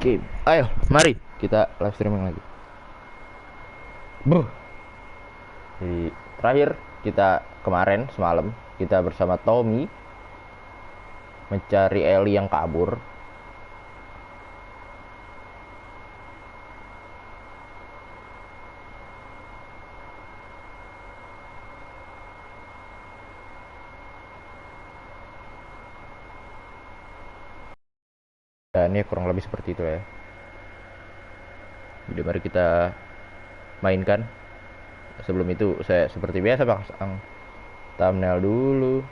Game. Ayo, mari kita live streaming lagi. Buh. Jadi terakhir kita kemarin semalam kita bersama Tommy mencari Ellie yang kabur. Dan ini kurang lebih seperti itu ya. Jadi mari kita mainkan. Sebelum itu saya seperti biasa pasang thumbnail dulu.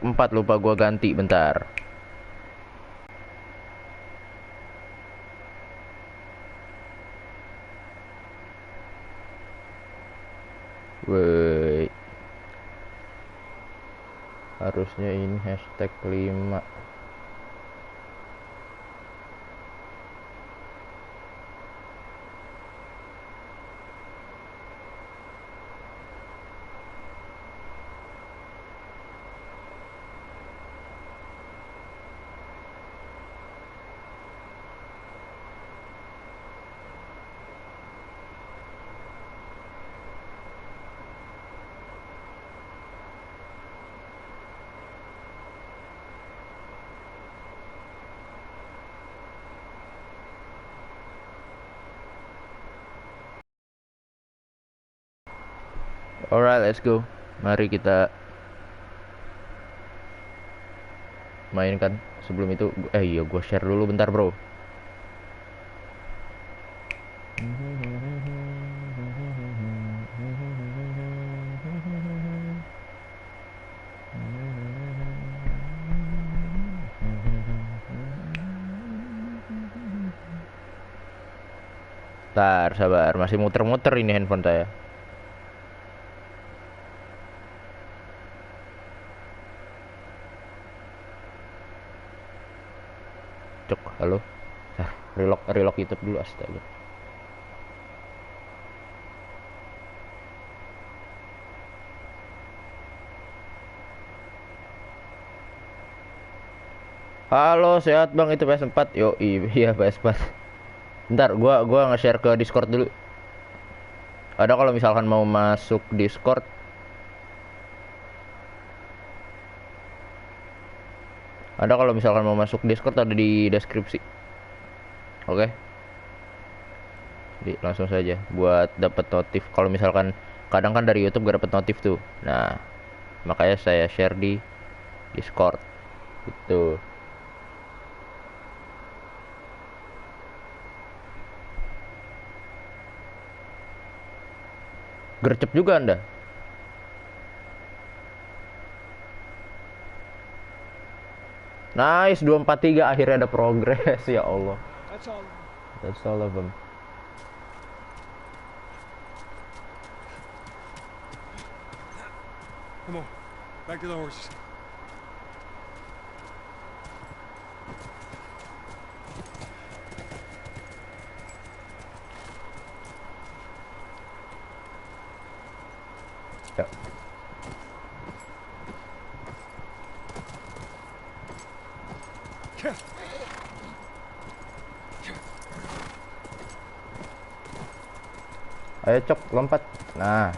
Empat lupa gua ganti bentar. Woi. Harusnya ini hashtag 5. Alright, let's go. Mari kita mainkan. Sebelum itu, iya gue share dulu bentar bro. Bentar, sabar. Masih muter-muter ini handphone saya. Cok, halo. Relock YouTube dulu, astaga. Halo, sehat Bang, itu PS4. Yo, iya PS4. Bentar, gua nge-share ke Discord dulu. Ada kalau misalkan mau masuk Discord. Ada kalau misalkan mau masuk Discord ada di deskripsi. Oke. Jadi langsung saja buat dapat notif. Kalau misalkan kadang kan dari YouTube gak dapat notif tuh. Nah, makanya saya share di Discord. Gitu. Gercep juga Anda. Nice, 243 akhirnya ada progres ya Allah. That's all of them. Come on, back to the horses. Ya. Ayo cok, lompat. Nah,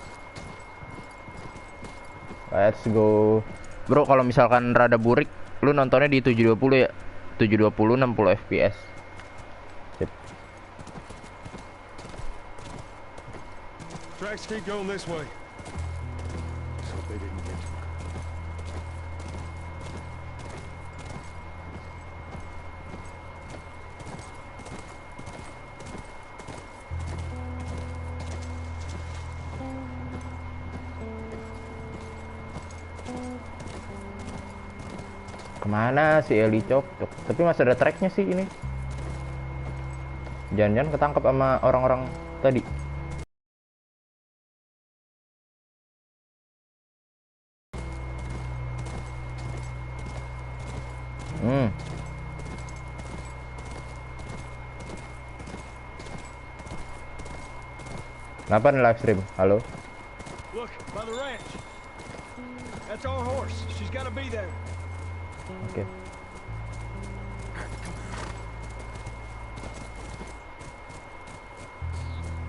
let's go. Bro, kalau misalkan rada burik, lu nontonnya di 720 ya. 720 60 fps. Sip. Tracks keep going this way. Just hope they didn't get to her. Kemana si Eli cok? Tapi masih ada tracknya sih ini. Jangan-jangan ketangkep sama orang-orang tadi. Kenapa nih live stream? Halo? Look, by the ranch. That's our horse. She's got to be there. Oke.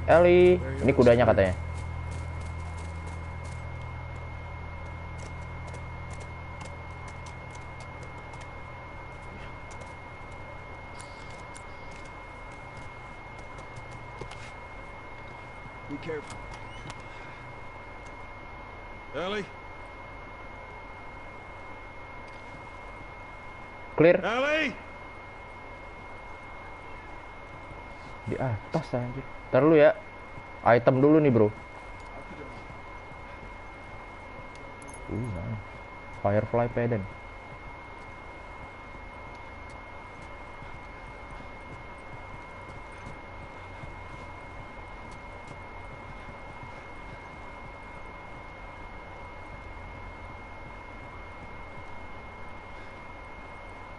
Ellie, ini kudanya katanya. Be careful. Ellie? Clear. Ellie? Di atas anjir. Ntar dulu ya. Item dulu nih, bro. Nice. Firefly Pendant.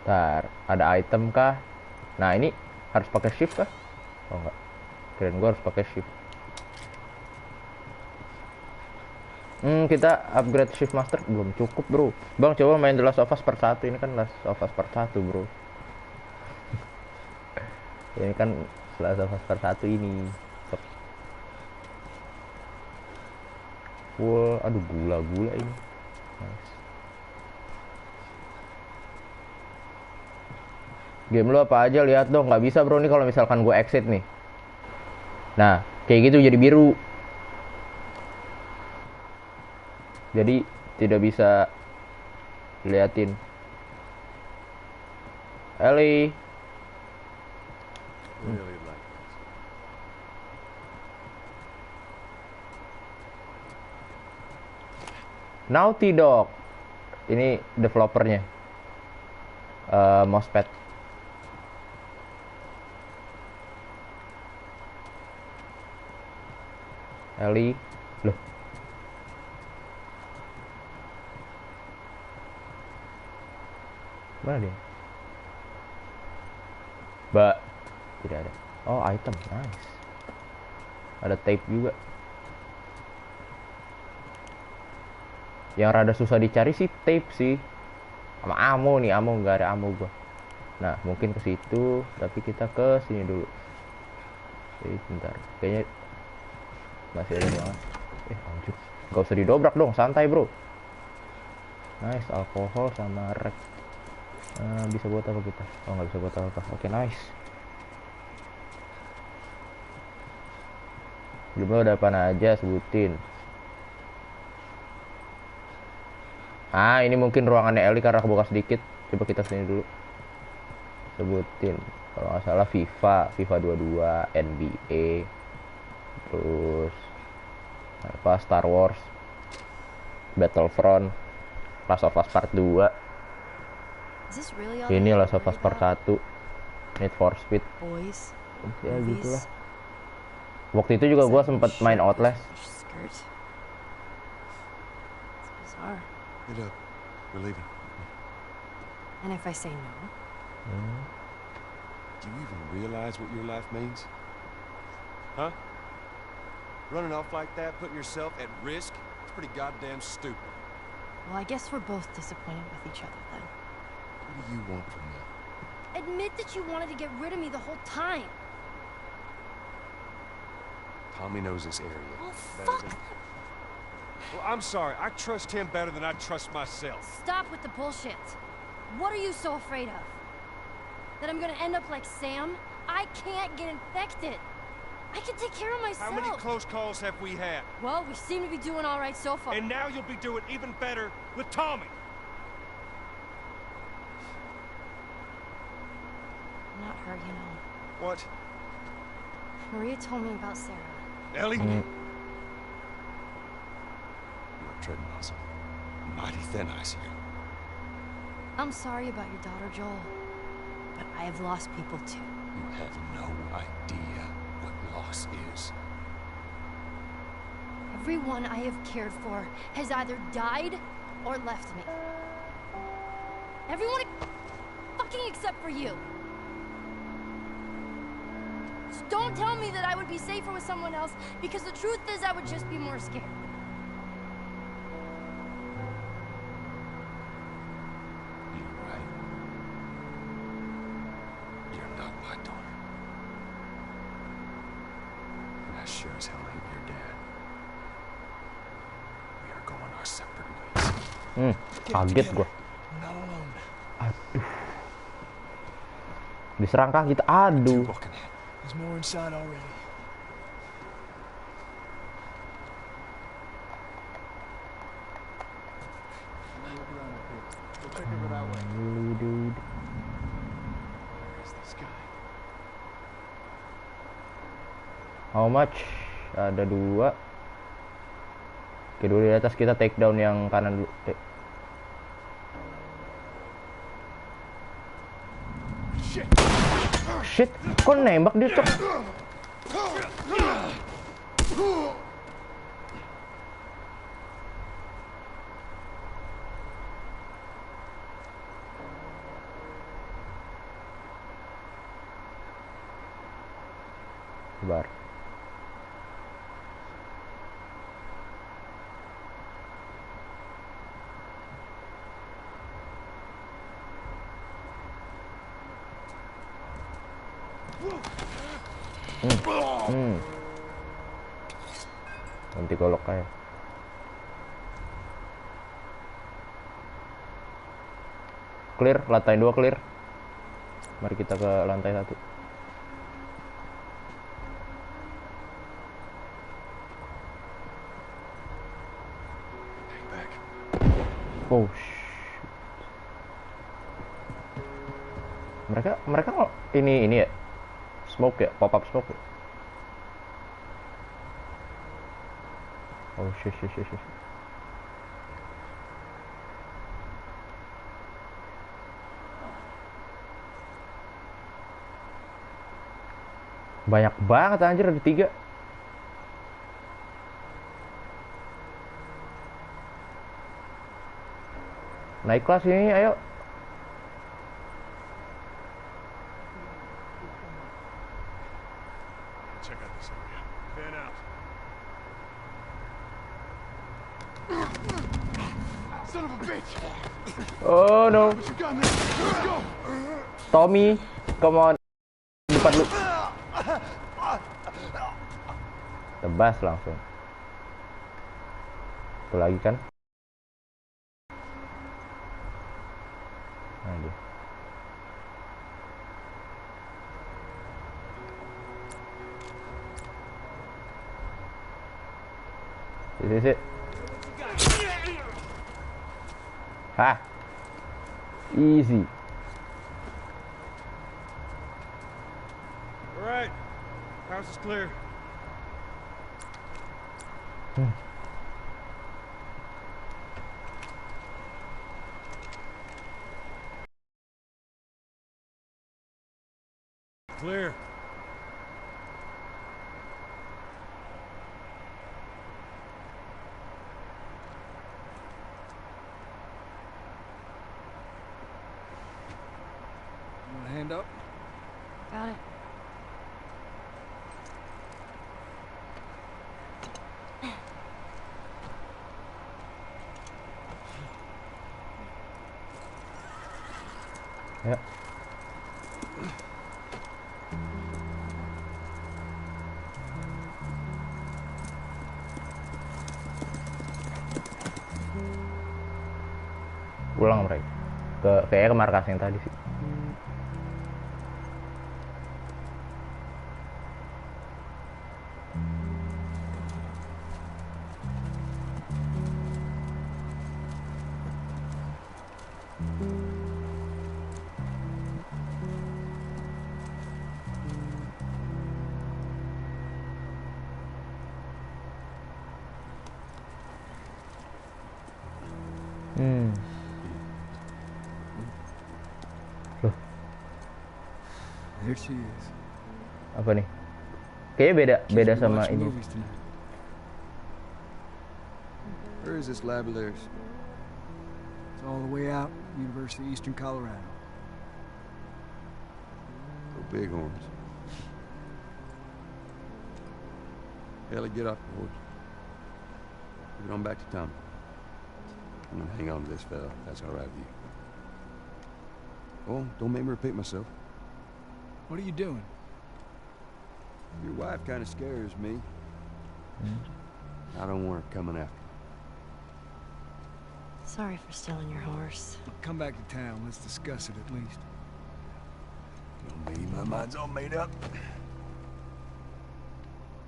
Ntar, ada item kah? Nah, ini harus pakai shift kah? Oh enggak. Keren, gua harus pakai shift. Kita upgrade shift master belum cukup, bro. Bang, coba main The Last of Us part 1. Ini kan Last of Us part 1, bro. Ini kan Last of Us part 1 ini. Full, aduh gula-gula ini. Nice. Game lu apa aja, lihat dong. Nggak bisa, bro, nih kalau misalkan gue exit nih. Nah, kayak gitu jadi biru. Jadi tidak bisa liatin. Ellie. Really like this. Naughty Dog. Ini developernya. Mousepad. Ellie. Loh. Mana dia? Tidak ada. Oh, item. Nice. Ada tape juga. Yang rada susah dicari sih tape sih. Sama ammo nih, ammo nggak ada ammo gua. Nah, mungkin ke situ, tapi kita ke sini dulu. Jadi bentar. Kayaknya masih ada ruangan. Anjir. Gak usah didobrak dong, santai, bro. Nice, alkohol sama rek. Bisa buat apa kita? Oh, nggak bisa buat apa. Oke, nice. Belum ada apa aja, sebutin. Ini mungkin ruangannya Ellie karena kebuka sedikit. Coba kita sini dulu. Sebutin. Kalau nggak salah FIFA 22, NBA, terus apa Star Wars, Battlefront, Last of Us Part 2. Ini Last of Us Part 1, Need for Speed. Ya gitulah. Waktu itu juga gue sempet main Outlast. Get up. We're leaving. And if I say no? Do you even realize what your life means? Huh? Running off like that, putting yourself at risk? It's pretty goddamn stupid. Well, I guess we're both disappointed with each other then. What do you want from me? Admit that you wanted to get rid of me the whole time. Tommy knows this area. Oh, better fuck! than- Well, I'm sorry. I trust him better than I trust myself. Stop with the bullshit. What are you so afraid of? That I'm gonna end up like Sam? I can't get infected. I can take care of myself. How many close calls have we had? Well, we seem to be doing all right so far. And now you'll be doing even better with Tommy. I'm not her, you know. What? Maria told me about Sarah. Ellie? You are treading on some mighty thin ice here. I'm sorry about your daughter, Joel. But I have lost people too. You have no idea what loss is. Everyone I have cared for has either died or left me. Everyone fucking except for you. So don't tell me that I would be safer with someone else, because the truth is I would just be more scared. sure as hell ain't your dad. We are going our separate ways. Kaget gua. We're not alone. Aduh. Diserang kita. Two Aduh. walking. There's more inside already. Dude. Where's this guy? How much? Ada 2. Kedua di atas, kita take down yang kanan dulu. Shit, kok nembak dia, Cok? Sabar. Nanti golok kayak clear, lantai 2 clear. Mari kita ke lantai 1. Hang back. Oh shit. Mereka ini ya, smoke ya, pop up smoke ya? Oh shit. Banyak banget anjir, ada 3. Naik kelas ini, ayo. Check out this area. Fan out. Son of a bitch! Oh no. What you got, man? Let's go! Tommy, come on. Depan lu. Tebas langsung. Itu lagi kan? Nah, dia. Sit. Hah? Easy. All right. House is clear. Clear. You want a hand up? Got it. Ya. Pulang mereka. Kayaknya ke markas yang tadi sih. Loh, There she is. apa nih? Kayaknya beda She's sama watching ini. movies tonight. Where is this lab of theirs? It's all the way out, University of Eastern Colorado. Go Bighorns. Ellie, get off the horse. Get on back to town. I'm gonna hang on to this fella. That's all right with you. Oh, don't make me repeat myself. What are you doing? Your wife kind of scares me. I don't want her coming after me. Sorry for stealing your horse. Come back to town. Let's discuss it at least. You know me, my mind's all made up.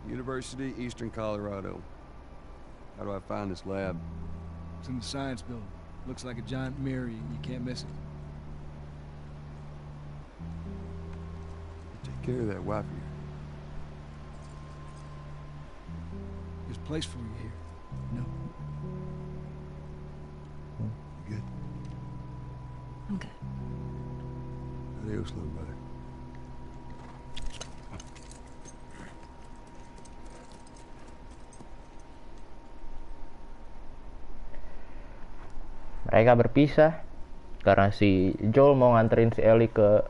University, Eastern Colorado. How do I find this lab? It's in the science building. Looks like a giant mirror. You can't miss it. Take care of that wife of yours. There's a place for you here. No. You good? I'm good. Adios, little brother. Mereka berpisah karena si Joel mau nganterin si Ellie ke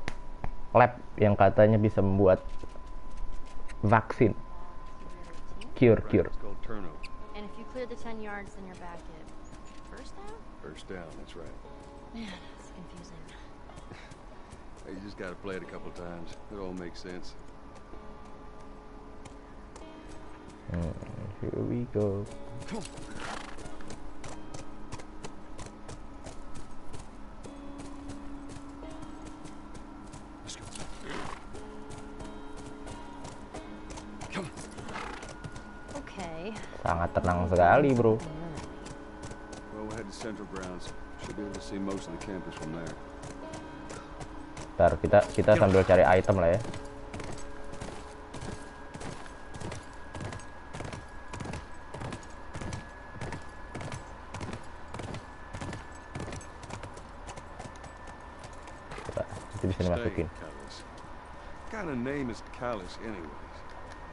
lab yang katanya bisa membuat vaksin. Cure. It's called turnover. And if you clear the 10 yards, then you're back at first down? First down, that's right. Man, that's confusing. Hey, you just gotta play it a couple times. It all makes sense. Here we go. Let's go. Come on. Okay. Sangat tenang sekali, bro. Well, we'll head to Central Grounds. Should be able to see most of the campus from there. Ntar kita sambil cari item lah ya. Itu bisa dimasukin. Callus. What kind of name is Callus, anyways?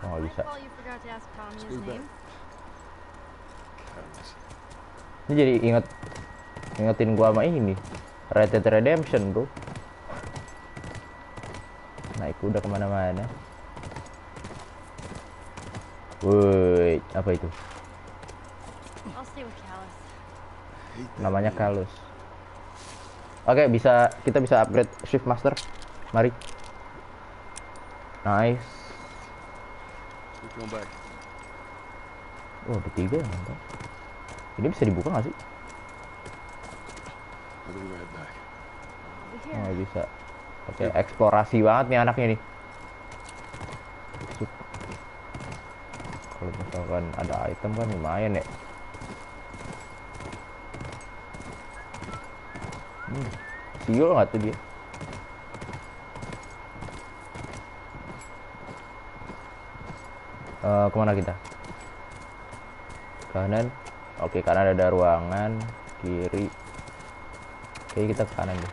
Oh, bisa. Oh, you forgot to ask Tommy his Scuba. name? Callus. Ini jadi ingetin gua sama ini Red Dead Redemption, bro. Naik kuda kemana-mana. Woi, apa itu? I'll stay with Callus. Namanya Callus. Oke, kita bisa upgrade Shift Master. Mari. Nice. We're going back. Oh, ada 3 ya, mantap. Ini bisa dibuka nggak sih? I'll be right back. Over Oh, here. bisa. Oke, eksplorasi banget nih anaknya nih. Sup. Kalau misalkan ada item kan lumayan ya. Siul nggak tuh dia? Kemana kita? Kanan. Oke, kanan ada ruangan. Kiri. Oke, kita ke kanan deh.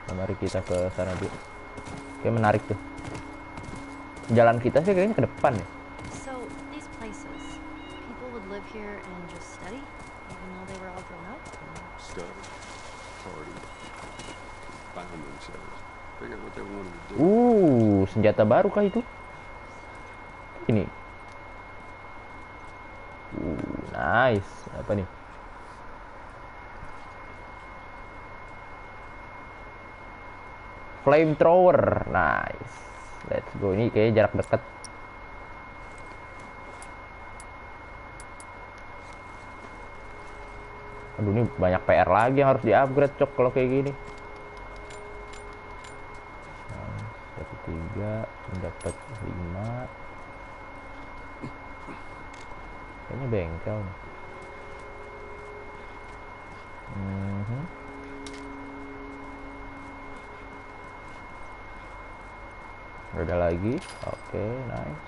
Nah, mari kita ke sana dulu. Oke, menarik tuh. Jalan kita sih kayaknya ke depan ya. So, these places, people would live here and just study, even though they were all grown up? Study. Party. Found themselves. Figure out what they wanted to do. Senjata baru kah itu? Ini. Nice. Apa nih? Flamethrower. Nice. Let's go. Ini kayaknya jarak dekat. Aduh, ini banyak PR lagi yang harus di-upgrade, cok, kalau kayak gini. Nah, 1, 3, dapat 5. Kayaknya bengkel nih. Ada lagi. Oke, nice.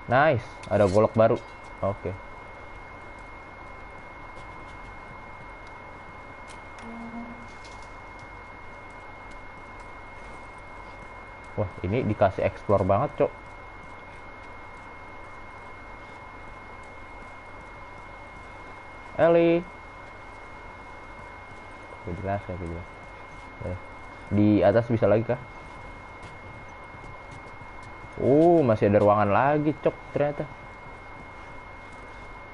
Nice, ada golok baru. Oke. Wah, ini dikasih explore banget, cok. Ellie. Oke, jelas ya, jelas. Di atas bisa lagi kah? Masih ada ruangan lagi, cok, ternyata.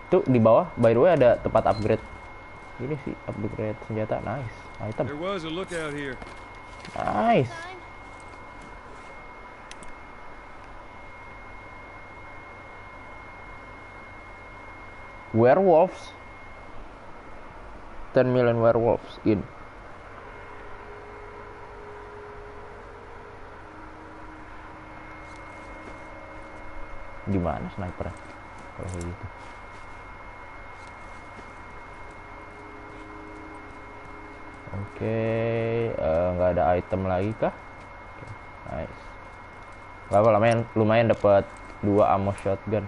Tuh, di bawah, by the way, ada tempat upgrade. Ini sih, upgrade senjata. Nice. Item. There was a lookout here. Nice. Sign? Werewolves. 10 million werewolves in. Di mana sniper? Kalau kayak gitu. Oke, nggak ada item lagi kah? Oke, nice. Gak apa, lumayan dapat 2 ammo shotgun.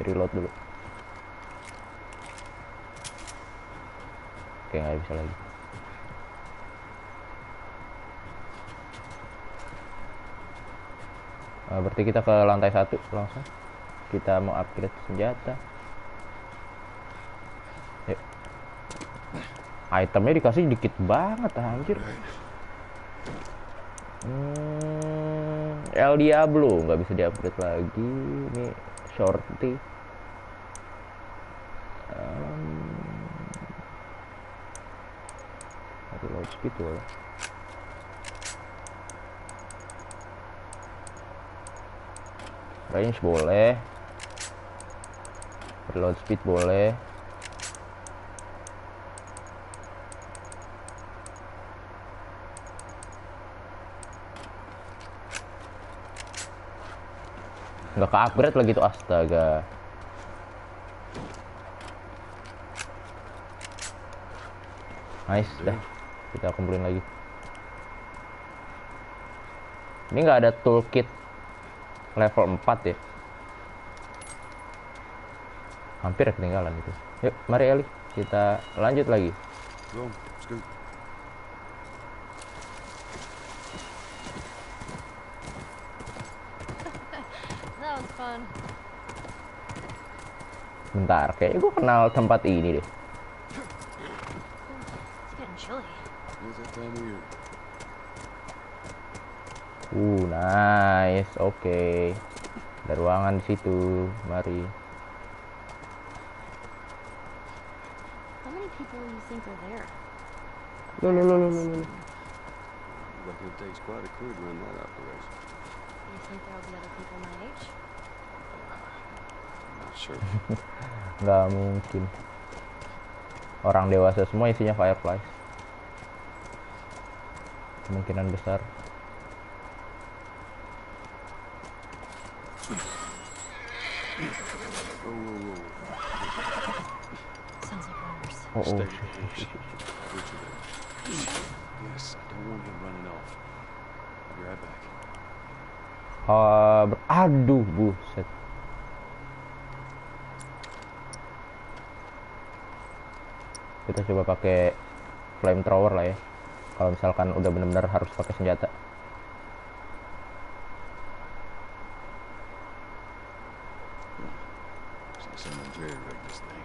Reload dulu. Oke, nggak bisa lagi. Berarti kita ke lantai 1 langsung. Kita mau upgrade senjata. Yuk. Itemnya dikasih dikit banget anjir. El Diablo nggak bisa diupgrade lagi. Ini shorty. Reload speed boleh. Range boleh. Reload speed boleh. Nggak ke upgrade lagi tuh, astaga. Nice dah. Kita kumpulin lagi. Ini nggak ada toolkit level 4 ya. Hampir ketinggalan itu. Yuk, mari Eli, kita lanjut lagi. Go, scoot. That was fun. Bentar, kayaknya gue kenal tempat ini deh. It's getting chilly. It's that time of year. Nice, oke. Ada ruangan di situ, mari. How many people do you think are there? Lo. Like it takes quite a crew to run that operation. You think there'll be other people my age? I'm not sure. Nggak mungkin. Orang dewasa semua isinya fireflies. Kemungkinan besar. Whoa. Sounds like runners. Oh. Stay the course. Richard there. Yes, I don't want him running off. I'll be right back. Aduh, buset. Kita coba pakai flamethrower lah ya. Kalau misalkan udah benar-benar harus pakai senjata. Someone jerry-rigged this thing.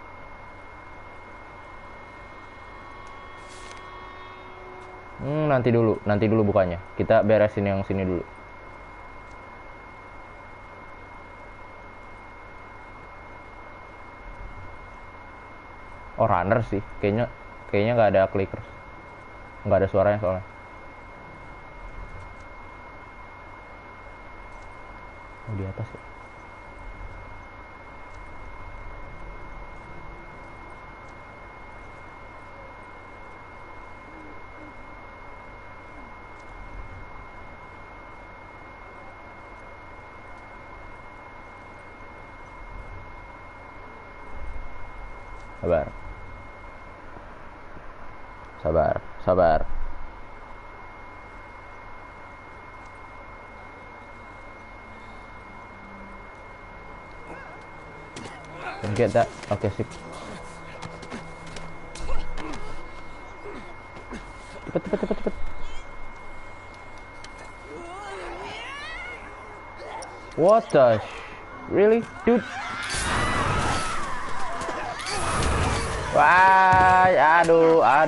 Nanti dulu bukannya. Kita beresin yang sini dulu. Oh, runner sih. Kayaknya nggak ada clickers. Nggak ada suaranya soalnya. Oh, di atas ya. Sabar. Can get that? Oke, sip. Cepet. What the really, dude? Wah,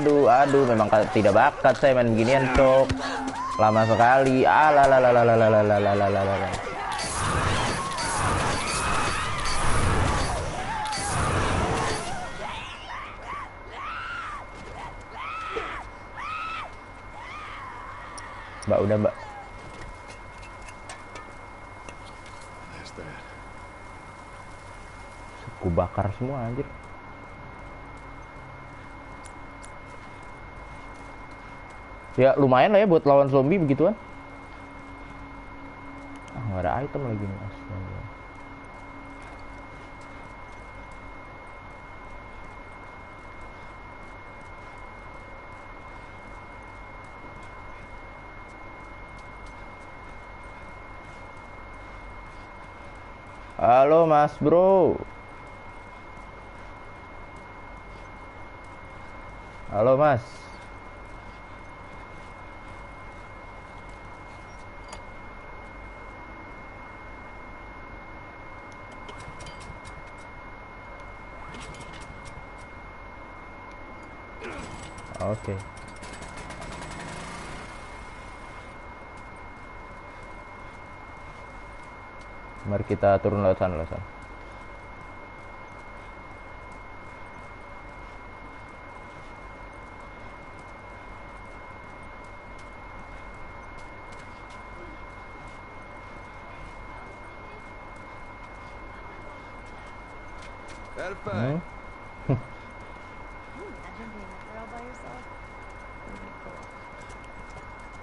aduh, memang tidak bakat saya main beginian, cok. Lama sekali. Alalalalalalalalalalalala. Mbak, udah, Mbak. That's that. Ku bakar semua anjir. Ya lumayan lah ya buat lawan zombie begituan. Ah nggak ada item lagi nih astaga. Halo mas bro. Halo mas. Oke. Mari kita turun lewat sana, lewat sana. Had a fight. Hmm? Can you imagine being a girl by yourself? That'd be cool.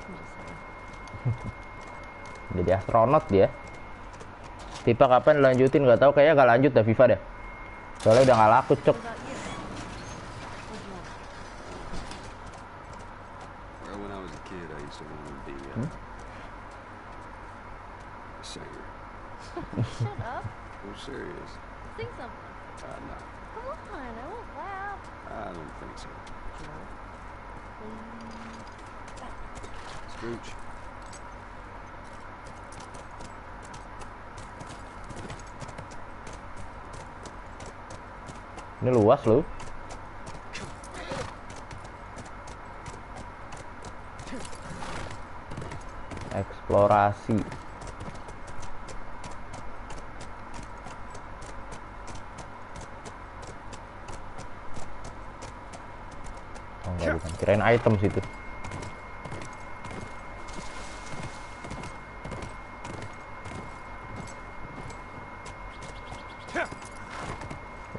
I'm just saying. Jadi astronot dia. Tipe kapan lanjutin nggak tahu, kayaknya nggak lanjut dah FIFA deh. Soalnya udah nggak laku cok. What about you? What'd you want? Well, when I was a kid, I used to want to be a singer. Shut up. I'm serious. Sing something. No, Come on, I won't laugh. I don't think so. Joe, please. Scrooge. Ini luas loh. Eksplorasi. Oh enggak, bukan. Kirain item situ.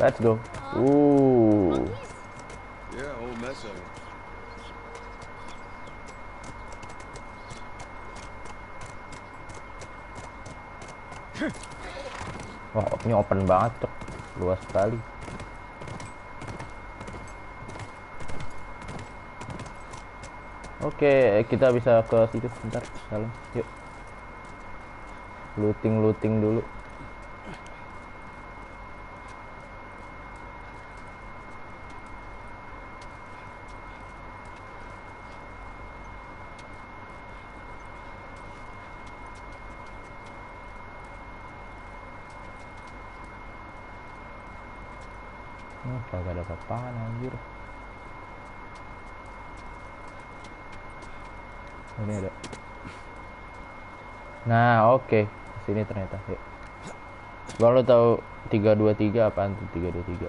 Let's go. Monkeys? Yeah, whole mess of it. Wah, ini open banget, cok. Luas sekali. Oke, kita bisa ke situ bentar. Salam. Yuk. Looting dulu. Kagak ada apa-apaan anjir. Ini ada. Nah, oke. Sini ternyata. Yuk. Gua lu tahu 323 apaan tuh 323?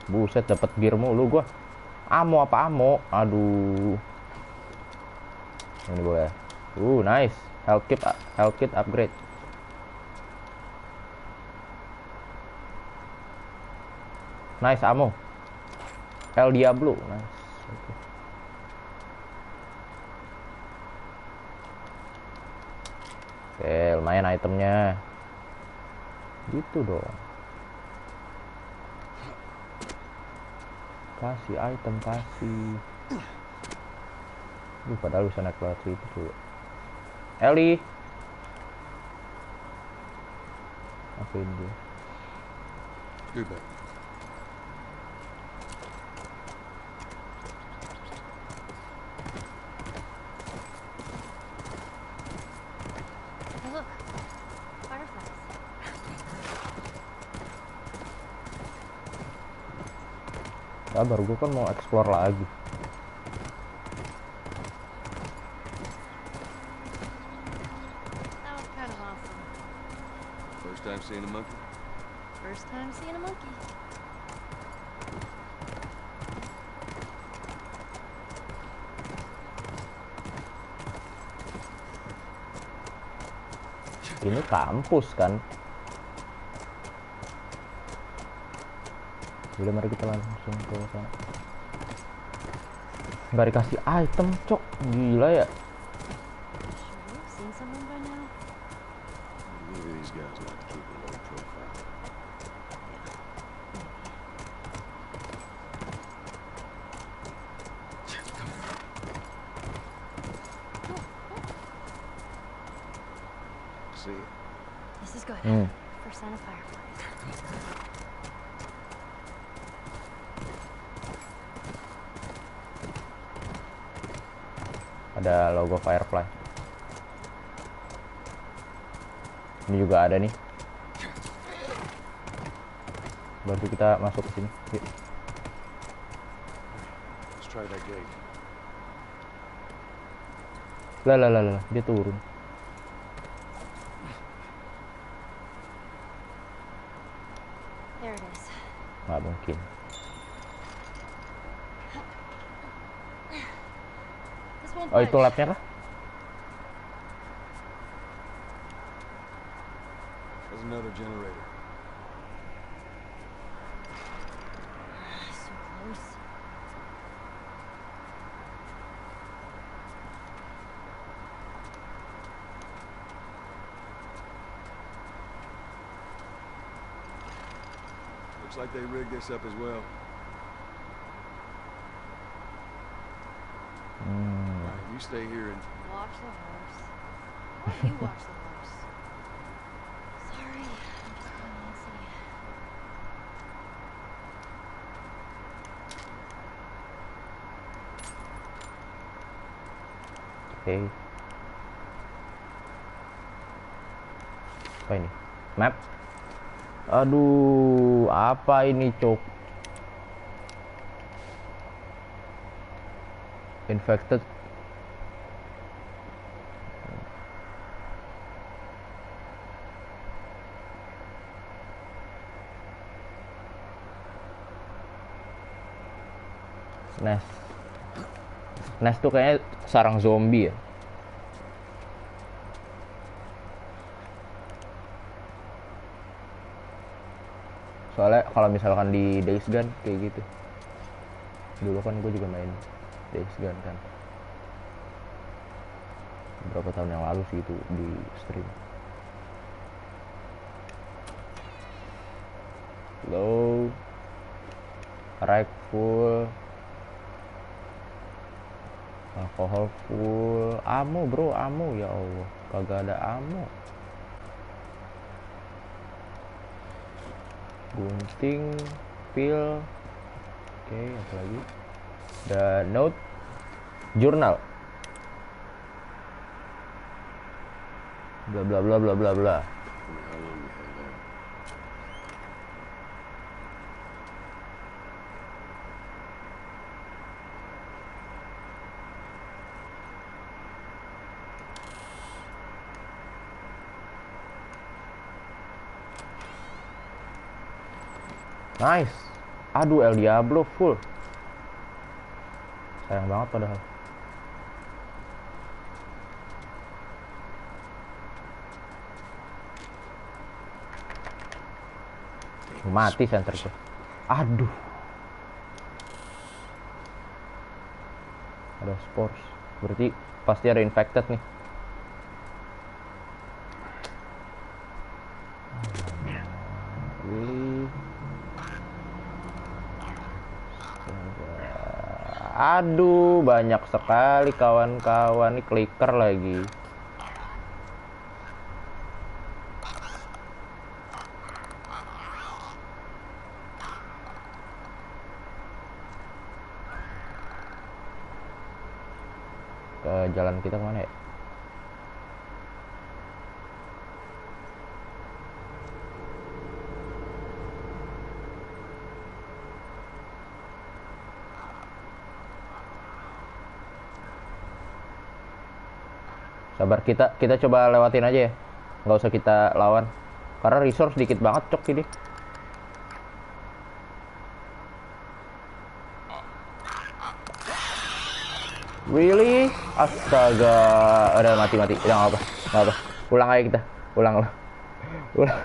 Buset, dapat gear mulu gua. Amo apa amo? Aduh. Ini boleh. Nice. Health kit upgrade. Nice ammo. El Diablo. Nice. Okay. Oke, lumayan itemnya. Gitu dong. Kasih item, kasih. Padahal bisa naik lewat situ dulu. Ellie. Apa ini dia? Goodbye. Hey, look. Fireflies. Sabar, gue kan mau explore lagi. That was kind of awesome. First time seeing a monkey? First time seeing a monkey. Ini kampus kan. Udah mari kita langsung ke sana. Nggak dikasih item, cok. Gila ya. Should we have seen someone by now? Maybe these guys like to keep a low profile. See it. This is good. Hmm. For Santa Fireflies. Ada logo Firefly. Ini juga ada nih. Bantu kita masuk ke sini. Yuk. Let's try that gate. Lah, dia turun. There it is. Nggak mungkin. This won't Oh, itu budge. labnya kah? There's another generator. So close. Looks like they rigged this up as well. Hmm. All right, you stay here and Watch the horse. Why don't you watch the horse? Sorry, I'm just being Nancy. Oke. Apa ini? Map. Aduh, apa ini, cok? Infected. Nest. Nest tuh kayaknya sarang zombie ya. Soalnya kalau misalkan di Days Gone kayak gitu. Dulu kan gue juga main Days Gone kan. Beberapa tahun yang lalu sih itu di stream. Low. Right full. Alkohol full. Ammo bro, ammo ya Allah. Kagak ada ammo. Gunting, pil. Oke, apa lagi? Ada note, jurnal. Bla bla bla bla bla bla. I wonder how long we had that. Nice. Aduh, El Diablo full. Sayang banget padahal. Mati center tuh. Aduh. Ada spores. Berarti pasti ada infected nih. Really? Aduh, banyak sekali kawan-kawan. Ini clicker lagi. Ke jalan kita kemana ya? Sabar, kita coba lewatin aja ya. Nggak usah kita lawan. Karena resource dikit banget cok ini. Really? Astaga. Udah mati. Udah nggak apa. Ulang aja kita. ulang ulang ulang.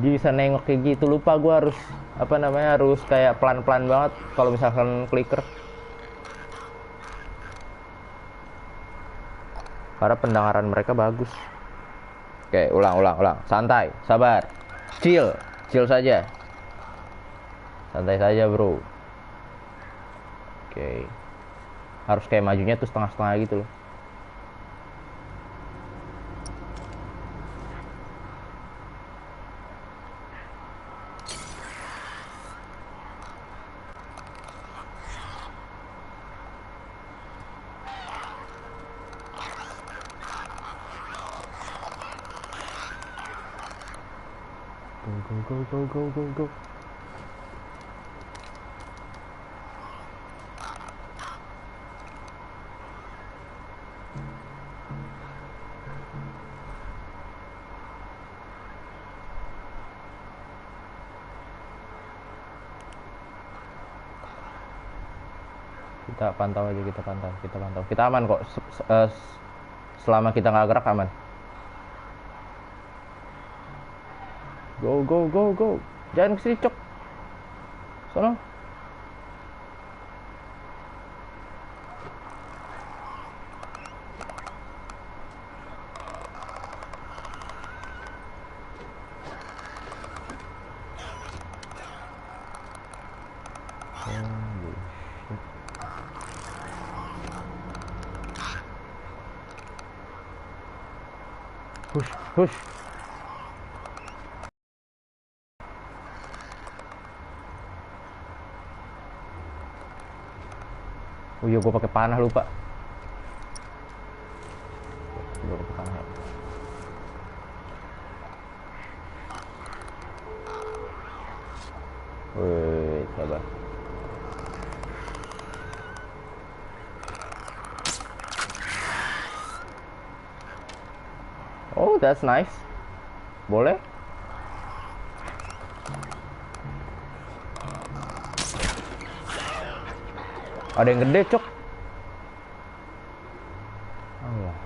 Dia bisa nengok kayak gitu, lupa gua harus apa namanya, harus kayak pelan-pelan banget kalau misalkan clicker. Karena pendengaran mereka bagus. Oke, ulang, santai, sabar, chill saja, santai saja bro. Oke, harus kayak majunya tuh setengah-setengah gitu loh. Go. Kita pantau aja, kita pantau. Kita aman kok. Selama kita nggak gerak aman. Go. Jangan kesini, cok. Sono. Push. Oh iya, gue pakai panah, lupa. Gue pakai panah. Wih, sabar. Oh, that's nice. Boleh? Ada yang gede, cok. Allah.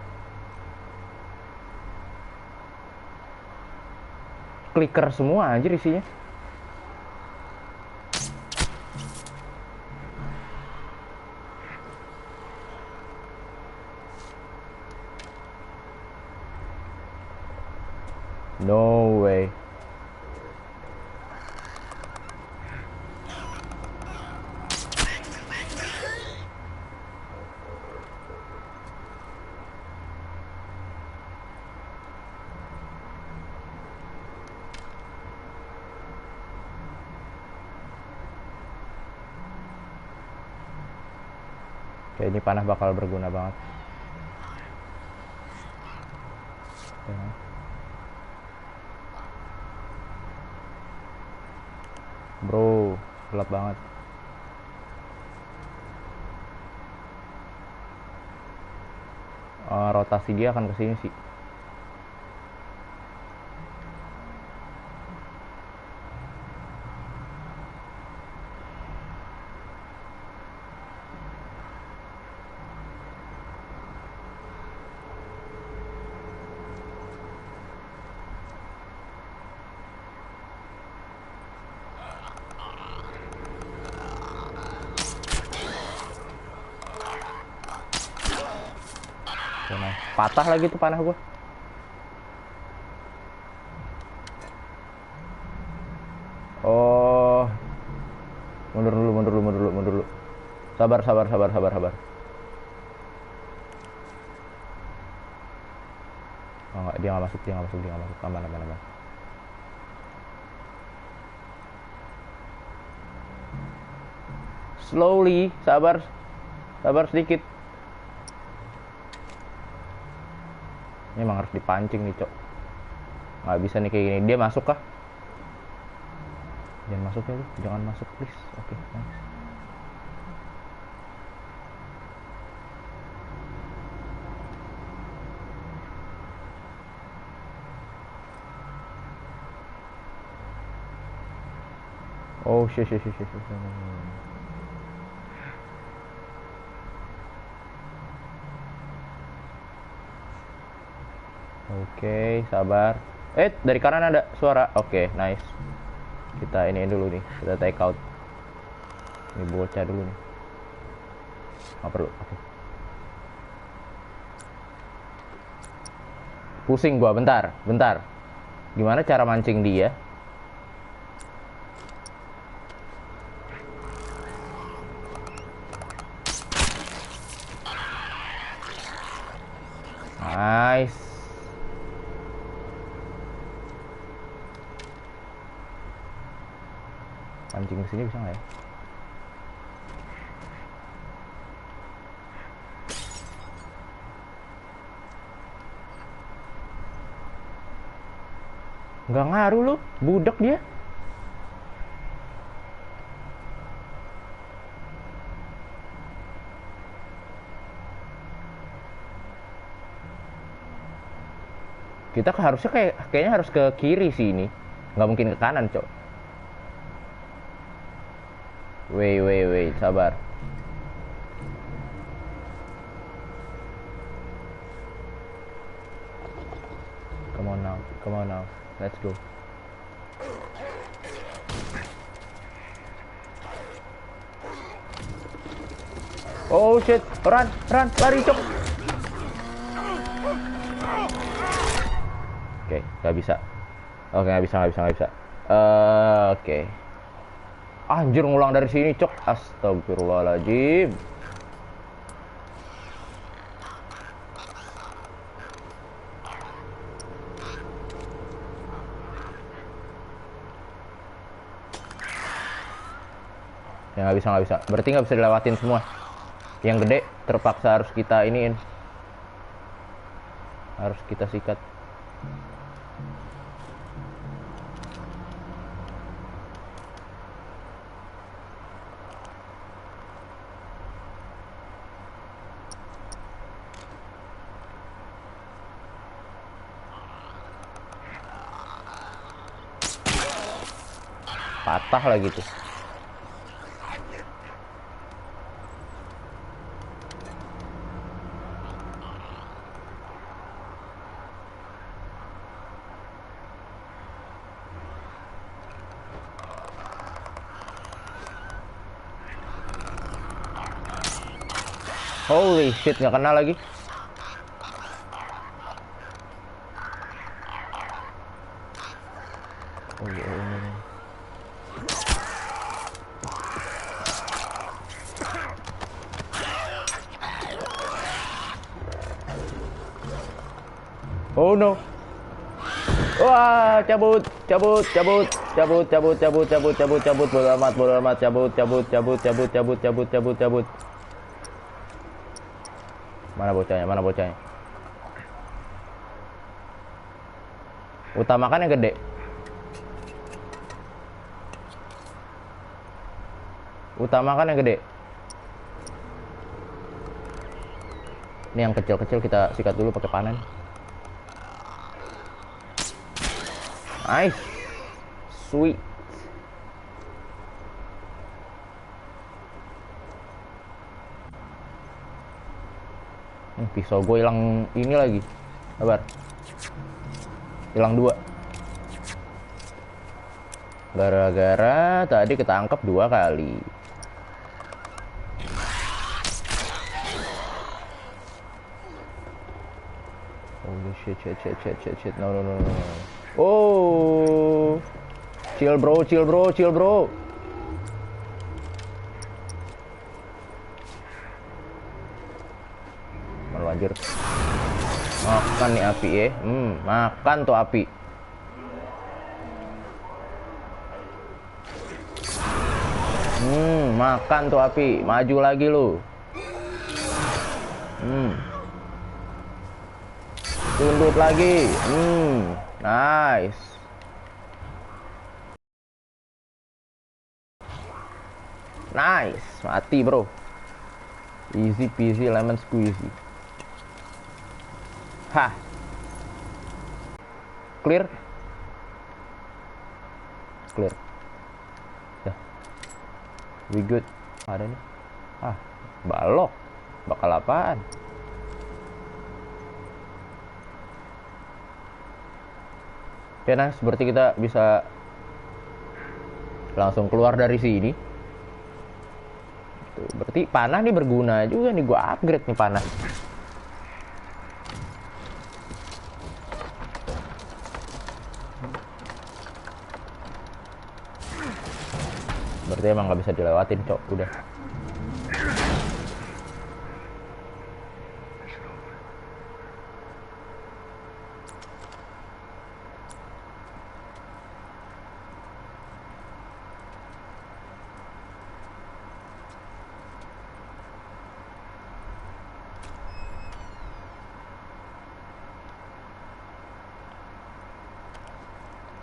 Clicker semua anjir isinya. No way. Oke, ini panah bakal berguna banget. Ya. Bro, gelap banget. Rotasi dia akan kesini sih. Nah, patah lagi tuh panah gua. Oh, mundur dulu. Sabar. Oh, enggak, dia nggak masuk. Aman. Slowly, sabar sedikit. Ini emang harus dipancing nih, cok. Nggak bisa nih kayak gini. Dia masuk kah? Jangan masuk ya lu. Jangan masuk, please. Oke, nice. Oh, shit. Oke, sabar. Dari kanan ada suara. Oke, nice. Kita ini dulu nih. Kita take out. Ini bocah dulu nih. Nggak perlu. Oke. Pusing gua, bentar. Gimana cara mancing dia? Nice. Pancing kesini bisa nggak ya? Nggak ngaruh lu, budak dia. Kita harusnya kayaknya harus ke kiri sih ini. Nggak mungkin ke kanan, cok. Wait, sabar. Come on now. Let's go. Oh shit, run, lari, cok. Oke, nggak bisa. Oke, nggak bisa. Oke. Anjir, ngulang dari sini, cok. Astagfirullahaladzim. Ya nggak bisa. Berarti nggak bisa dilewatin semua. Yang gede terpaksa harus kita iniin. Harus kita sikat. Patah lagi tuh. Holy shit, nggak kena lagi. Oh no. Wah, cabut. Bodo amat, cabut. Mana bocahnya? Utamakan yang gede. Ini yang kecil-kecil kita sikat dulu pakai panen. Nice. Sweet. Pisau gue hilang ini lagi. Sabar. Hilang 2. Gara-gara tadi ketangkep 2 kali. Holy shit. No. Oh. Chill bro. Anjir. Makan nih api ya. Makan tuh api. Makan tuh api. Maju lagi lu. Tunduk lagi. Nice. Mati bro. Easy peasy lemon squeezy. Hah. Clear. Dah. We good. Ada nih. Balok. Bakal apaan? Oke, nah seperti kita bisa langsung keluar dari sini. Tuh, berarti panah nih berguna juga nih, gua upgrade nih panah. Berarti emang nggak bisa dilewatin, cok. Udah.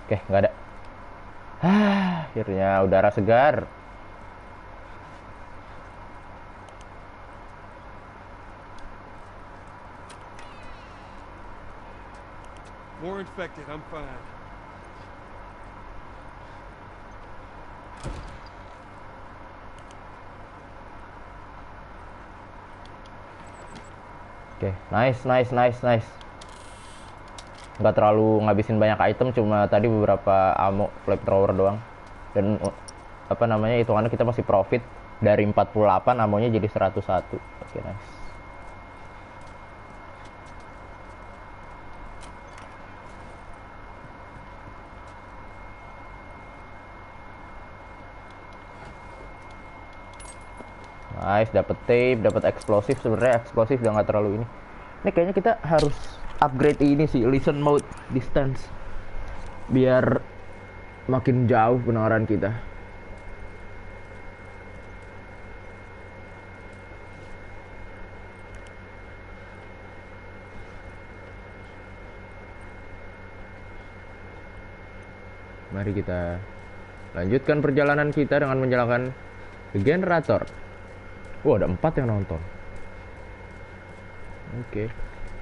Oke, nggak ada. Akhirnya udara segar. More infected, I'm fine. Oke, nice. Nggak terlalu ngabisin banyak item, cuma tadi beberapa ammo flamethrower doang. Dan apa namanya, hitungannya kita masih profit dari 48 amonya jadi 101. Oke, nice. Nice, dapat tape, dapat eksplosif. Sebenarnya eksplosif udah nggak terlalu ini. Ini kayaknya kita harus upgrade ini sih, listen mode distance, biar makin jauh pendengaran kita. Mari kita lanjutkan perjalanan kita dengan menjalankan generator. Ada 4 yang nonton. Oke.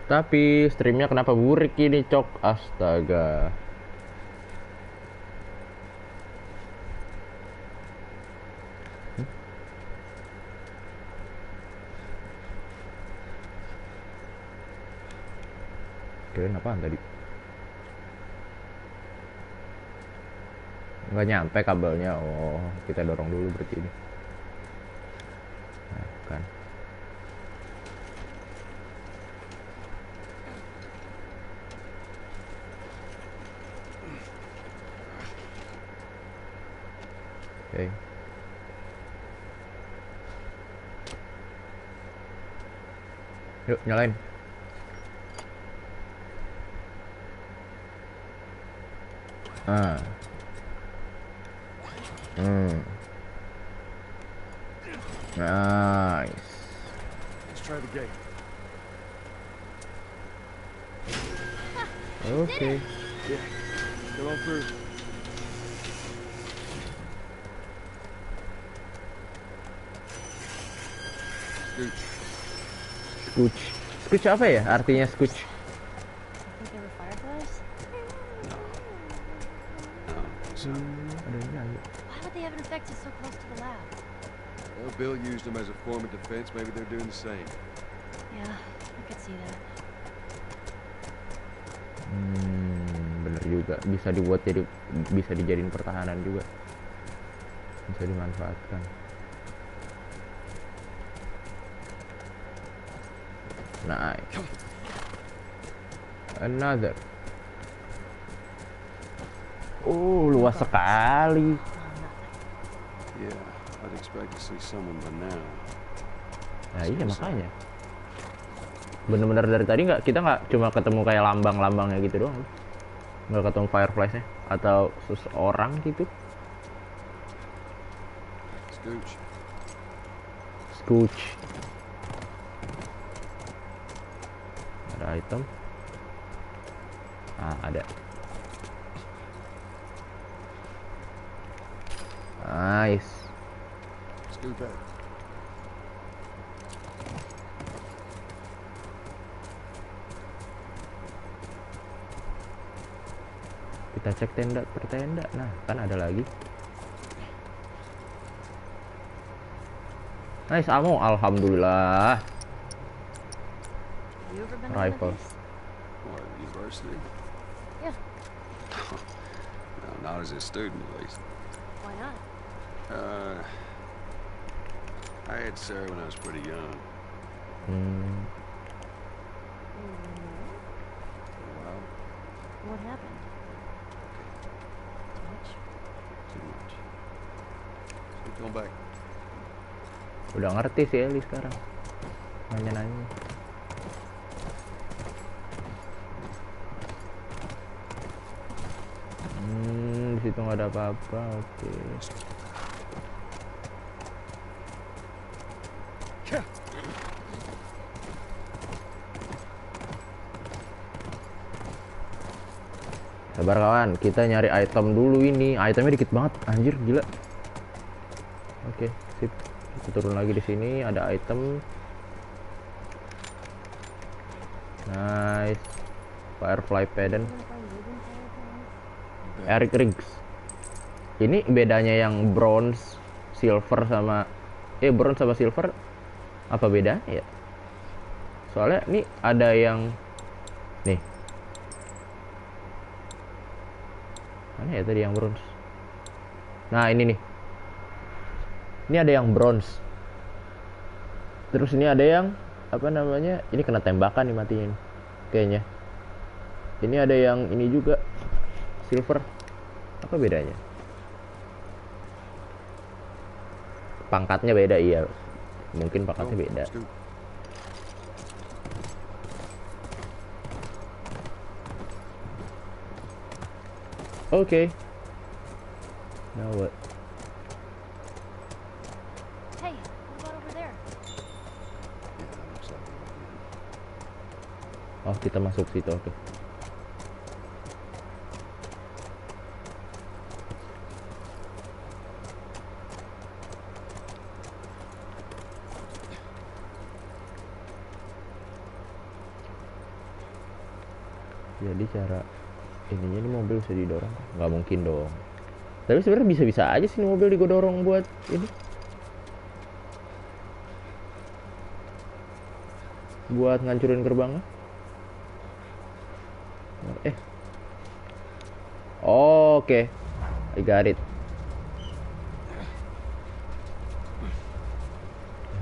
Tapi streamnya kenapa burik ini, cok? Astaga. Kirain apaan tadi? Nggak nyampe kabelnya. Oh, kita dorong dulu berarti ini. Nah, kan. Oke. Yuk, nyalain. Nice. Let's try the gate. Okay. Yeah, come on through. Scooch. Scooch apa ya? Artinya scooch. I think they were fireflies? So, Why would they have infected so close to the lab? well, Bill used them as a form of defense. Maybe they're doing the same. Yeah, I could see that. Bener juga. Bisa dibuat jadi, bisa dijadiin pertahanan juga. Bisa dimanfaatkan. Nice. Another. Oh, luas sekali. Yeah, I'd expect to see someone by now. Nah iya makanya. Bener-bener dari tadi kita nggak cuma ketemu kayak lambang-lambangnya gitu doang. Nggak ketemu fireflies-nya atau seseorang gitu. Scooch. Scooch. Ada item. Ada. Nice. Scoot back. Kita cek tenda per tenda. Nah, kan ada lagi. Nice ammo, alhamdulillah. You ever been to one of Rifle. these? What, university? Yeah. No, not as a student, at least. Why not? I had Sarah when I was pretty young. Hmm. Well, What happened? Too much? too much. Let's go back. Udah ngerti sih Eli sekarang. Nanya-nanya. Di situ nggak ada apa-apa. Oke. Sabar kawan, kita nyari item dulu ini. Itemnya dikit banget, anjir gila. Oke, sip. Kita turun lagi di sini, ada item. Nice. Firefly Pendant. Eric Riggs. Ini bedanya yang bronze, silver sama bronze sama silver apa bedanya ya? Soalnya ini ada yang nih. Mana ya tadi yang bronze? Nah, ini nih. Ini ada yang bronze. Terus ini ada yang apa namanya? Ini kena tembakan nih matinya ini. Kayaknya. Ini ada yang ini juga silver. Apa bedanya? Pangkatnya beda, iya. Mungkin pangkatnya beda. Scoot. Okay. Now what? Hey, what about over there? Yeah, that looks like it. Oh, kita masuk situ, oke. Jadi cara ininya ini mobil bisa didorong? Nggak mungkin dong. Tapi sebenarnya bisa-bisa aja sih mobil digodorong buat ini. Buat ngancurin gerbangnya. Oke. I got it.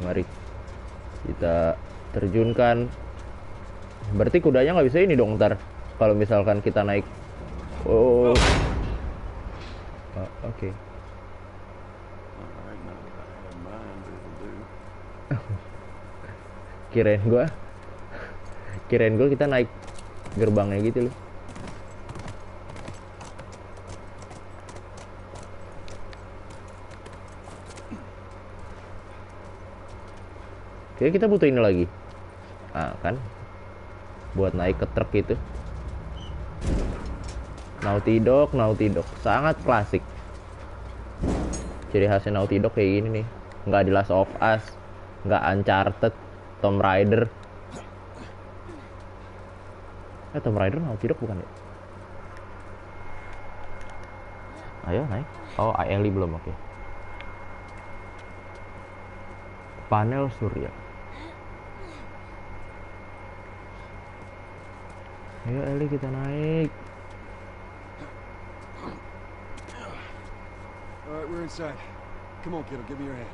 Mari kita terjunkan. Berarti kudanya nggak bisa ini dong ntar. Kalau misalkan kita naik. Oh. Oke. All right, now that I have mine, it'll do. Kirain gue kita naik gerbangnya gitu loh. Oke, kita butuh ini lagi. Ah, kan? Buat naik ke truk itu. Naughty Dog, sangat klasik. Ciri khasnya Naughty Dog kayak gini nih. Nggak di Last of Us, nggak Uncharted, Tomb Raider. Tomb Raider Naughty Dog bukan ya? Ayo naik. Oh, Ellie belum, oke. Panel surya. Ayo Ellie, kita naik. All right, we're inside. Come on, kiddo, give me your hand.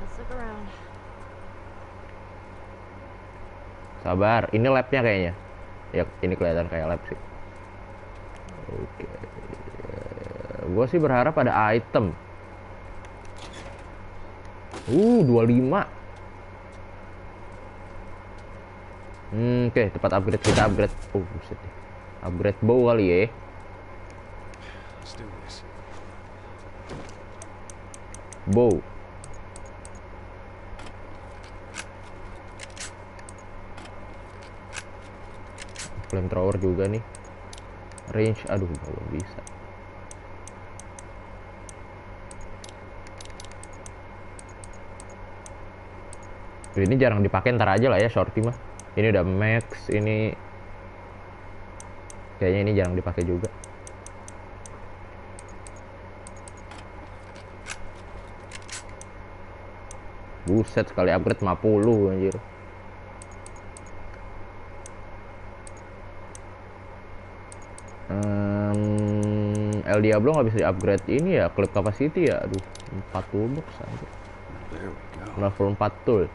Let's look around. Sabar, ini labnya kayaknya. Ya, ini kelihatan kayak lab sih. Oke. Gue sih berharap ada item. 25. Oke, tempat upgrade, kita upgrade. Oh, buset. Upgrade bow kali ya. Let's do this. Bow. Flamethrower juga nih. Range, aduh belum bisa. Ini jarang dipakai, ntar aja lah ya shorty mah. Ini udah max, ini kayaknya ini jarang dipakai juga. Buset, sekali upgrade 50 anjir. El Diablo nggak bisa di upgrade ini ya, clip capacity ya. Aduh, 4 toolbox anjir. There we go. Level 4 tool.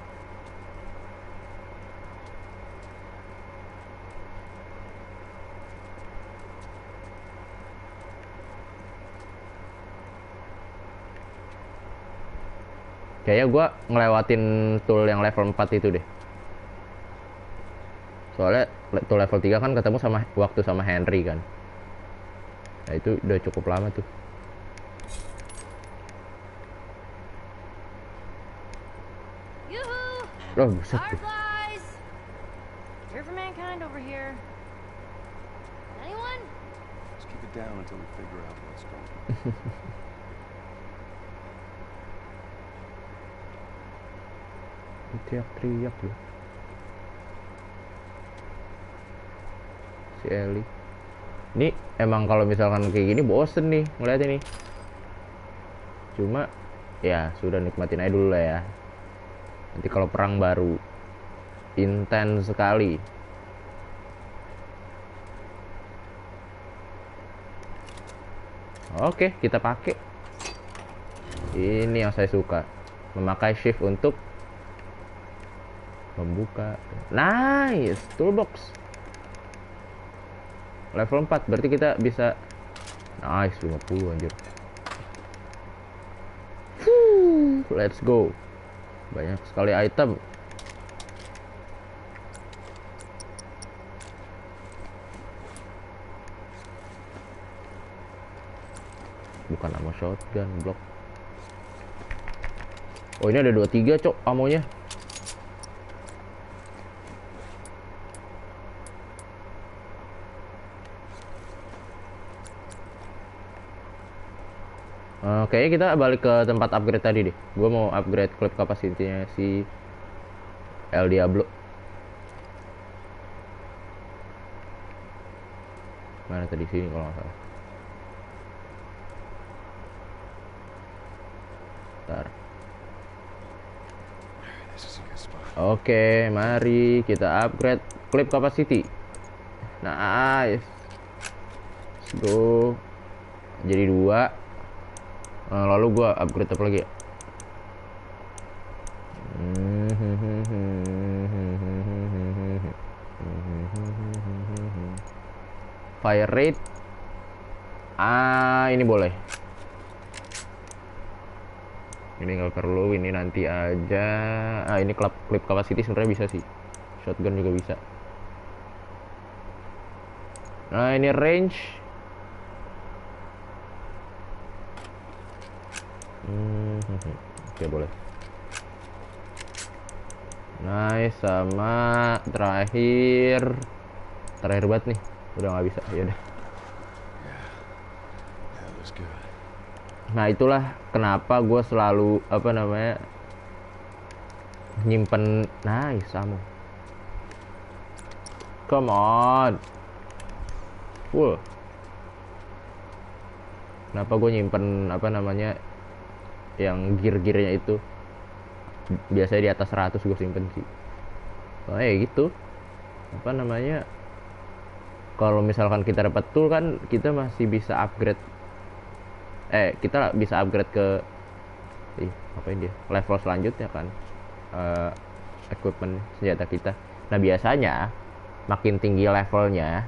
Kayaknya gue ngelewatin tool yang level 4 itu deh. Soalnya tool level 3 kan ketemu sama waktu sama Henry kan. Nah itu udah cukup lama tuh. Yoo-hoo! Oh buset tuh. Fireflies! Here for mankind over here. Anyone? Let's keep it down until we figure out what's going on. Teriak-teriak loh. Si Ellie. Ini emang kalau misalkan kayak gini bosen nih ngeliat ini. Cuma ya sudah nikmatin aja dulu lah ya. Nanti kalau perang baru intens sekali. Oke, kita pakai. Ini yang saya suka. Memakai shift untuk membuka. Nice, toolbox. Level 4, berarti kita bisa. Nice, 50 anjir. Let's go. Banyak sekali item. Bukan ammo shotgun, blok. Oh, ini ada 23, cok, amonya. Kayaknya kita balik ke tempat upgrade tadi deh. Gue mau upgrade clip capacity-nya si El Diablo. Mana tadi, sini kalau nggak salah. Bentar. This is a good spot. Oke, mari kita upgrade clip capacity. Nice. Let's go. Jadi 2. Lalu gua upgrade apa lagi ya? Fire rate. Ini boleh. Ini nggak perlu, ini nanti aja. Ini clip capacity sebenarnya bisa sih. Shotgun juga bisa. Nah, ini range. Oke, boleh. Nice, sama terakhir banget nih. Udah nggak bisa, ya udah. That was good. Nah, itulah kenapa gue selalu nyimpen. Nice, sama. Come on. Full. Kenapa gue nyimpen yang gear-gearnya itu biasanya di atas 100 gue simpen sih. Soalnya ya gitu. Kalau misalkan kita dapat tool kan kita masih bisa upgrade. Kita bisa upgrade ke level selanjutnya kan. Equipment senjata kita. Nah, biasanya makin tinggi levelnya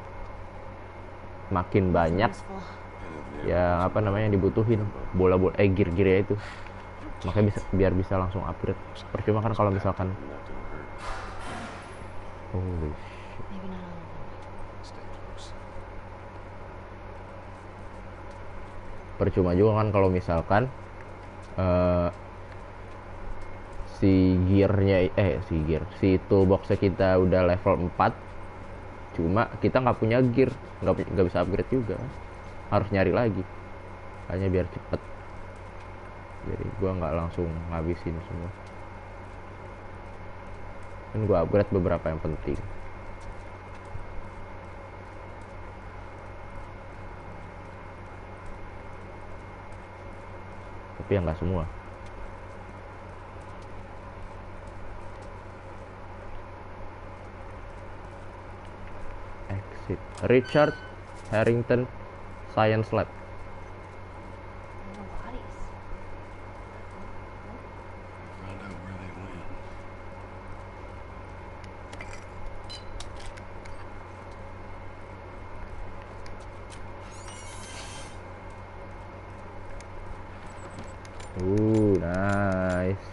makin banyak Useful. ya dibutuhin bola-bola gear-gearnya itu, makanya biar bisa langsung upgrade. Percuma kan kalau misalkan I'm not gonna hurt. holy Maybe not all of them. Stay close. percuma juga kan kalau misalkan si toolboxnya kita udah level 4 cuma kita nggak punya gear, nggak bisa upgrade juga, harus nyari lagi. Hanya biar cepet, jadi gua nggak langsung ngabisin semua, kan gua upgrade beberapa yang penting. Tapi ya nggak semua. it? Richard Harrington Science Lab. No bodies. Find out where they went. Nice.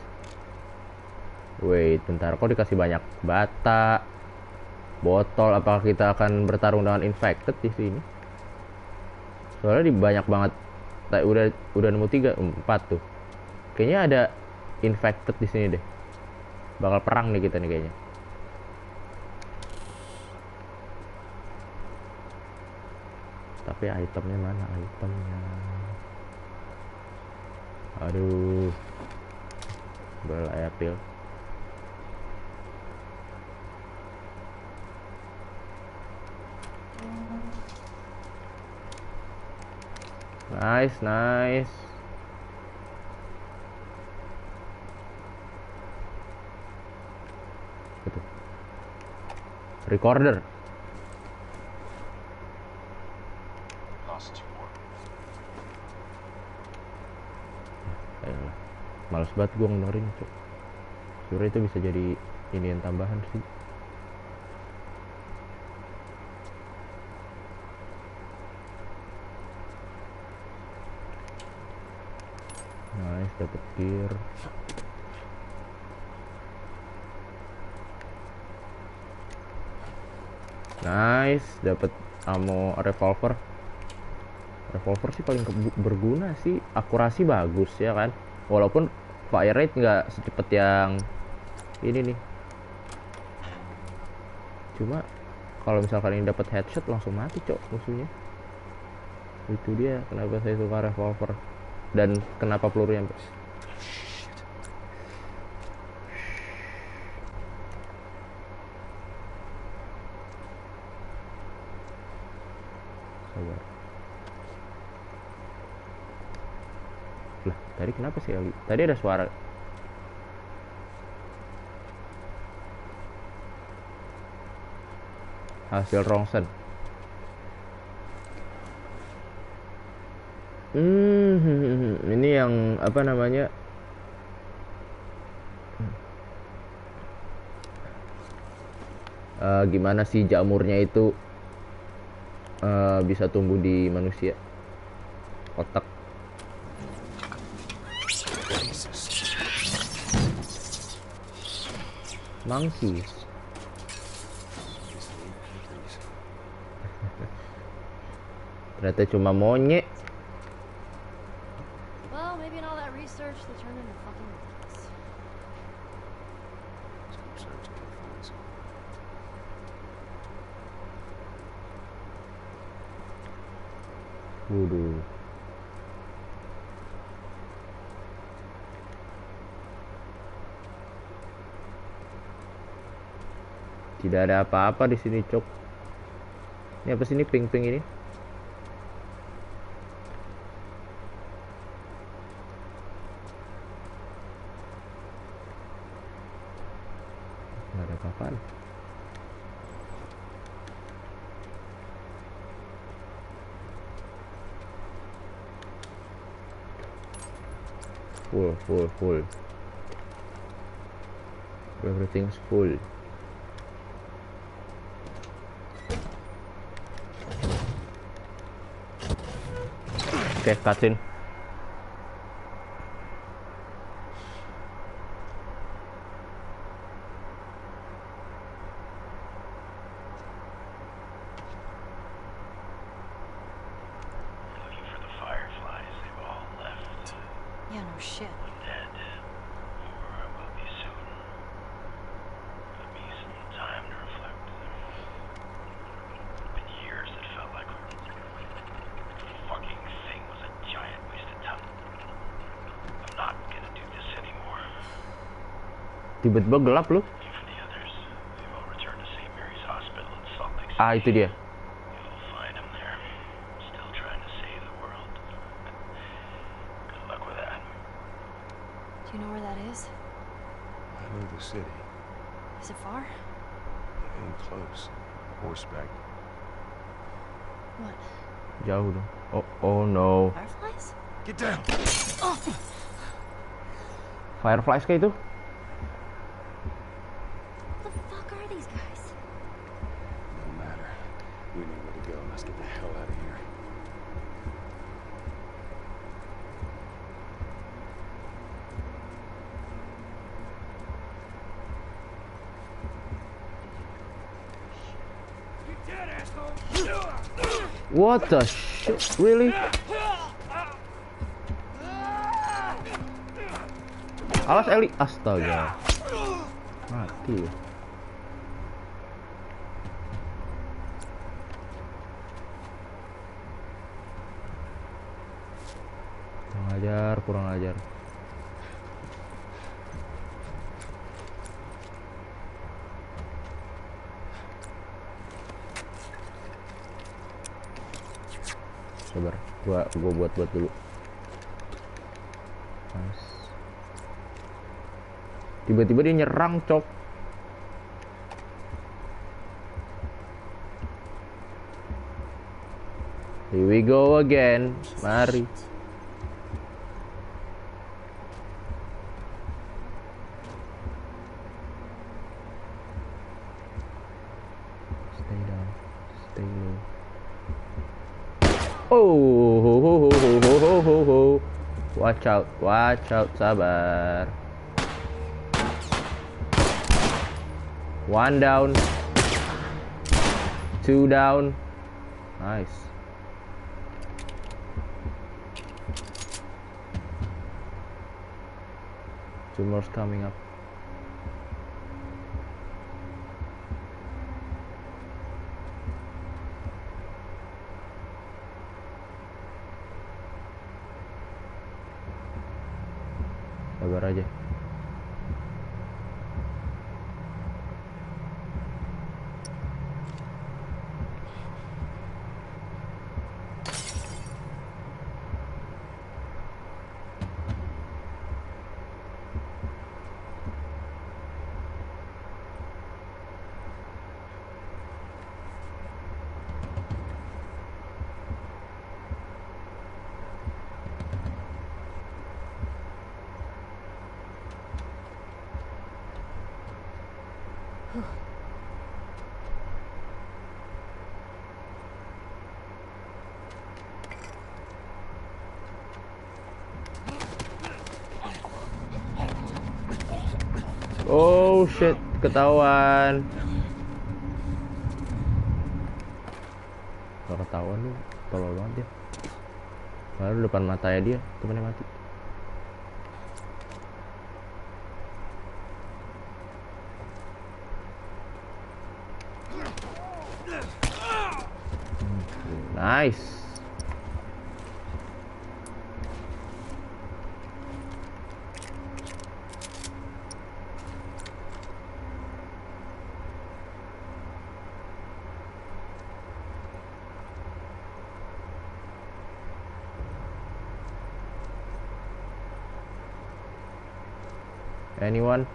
Wait, bentar, kok dikasih banyak bata, botol? Apakah kita akan bertarung dengan infected di sini? Soalnya di banyak banget. Udah nemu 4 tuh. Kayaknya ada infected di sini deh. Bakal perang nih kita nih kayaknya. Tapi itemnya mana itemnya? Aduh. Apel. Nice. Betul. Recorder. Ayolah. Males banget gue ngeluarin, cok. Sebenernya itu bisa jadi inian tambahan sih. Nice, dapet gear. Nice, dapet ammo revolver. Revolver sih paling berguna sih. Akurasi bagus ya kan. Walaupun fire rate nggak secepat yang ini nih. Cuma kalau misalkan ini dapat headshot langsung mati, cok, musuhnya. Itu dia kenapa saya suka revolver. Dan kenapa pelurunya sabar. Lah, tadi kenapa sih Ali? Tadi ada suara. Hasil rongsen. Ini yang apa namanya? Gimana sih jamurnya itu bisa tumbuh di manusia? Otak. Monkeys. Ternyata cuma monyet. Well, maybe in all that research they turned into fucking monkeys. Waduh. Tidak ada apa-apa di sini, cok. Ini apa sih ini ping-ping ini? Nggak ada apa-apaan. Full. Everything's full. Oke, cutscene. Looking for the fireflies. They've all left. Yeah, no shit. One dead. More will be soon. Give me some time to reflect. It's been years it felt like the fucking thing was a giant waste of time. I'm not gonna do this anymore. Tiba-tiba gelap lu. Looking for the others. They've all returned to St. Mary's Hospital in Salt Lake City. Ah, itu dia. You'll find them there. Still trying to save the world. Good luck with that. Do you know where that is? I know the city. Is it far? Getting close. Horseback. What? Jauh dong. Oh no. Fireflies? Get down. Fireflies kayak itu? What the fuck are these guys? No matter. We know where to go. Let's get the hell out of here. What the shit? Really? Alas Eli, astaga. Mati lu. Kurang ajar. Sabar, gua buat dulu. Nice. Tiba-tiba dia nyerang, cok. Here we go again. Mari. Stay down. Stay low. Oh, watch out, sabar. One down, two down, nice. Two more coming up. Sabar aja. Oh shit, ketahuan. Kalau ketahuan lu, tolol banget dia. Baru depan matanya dia, temennya mati. Nice. Anyone?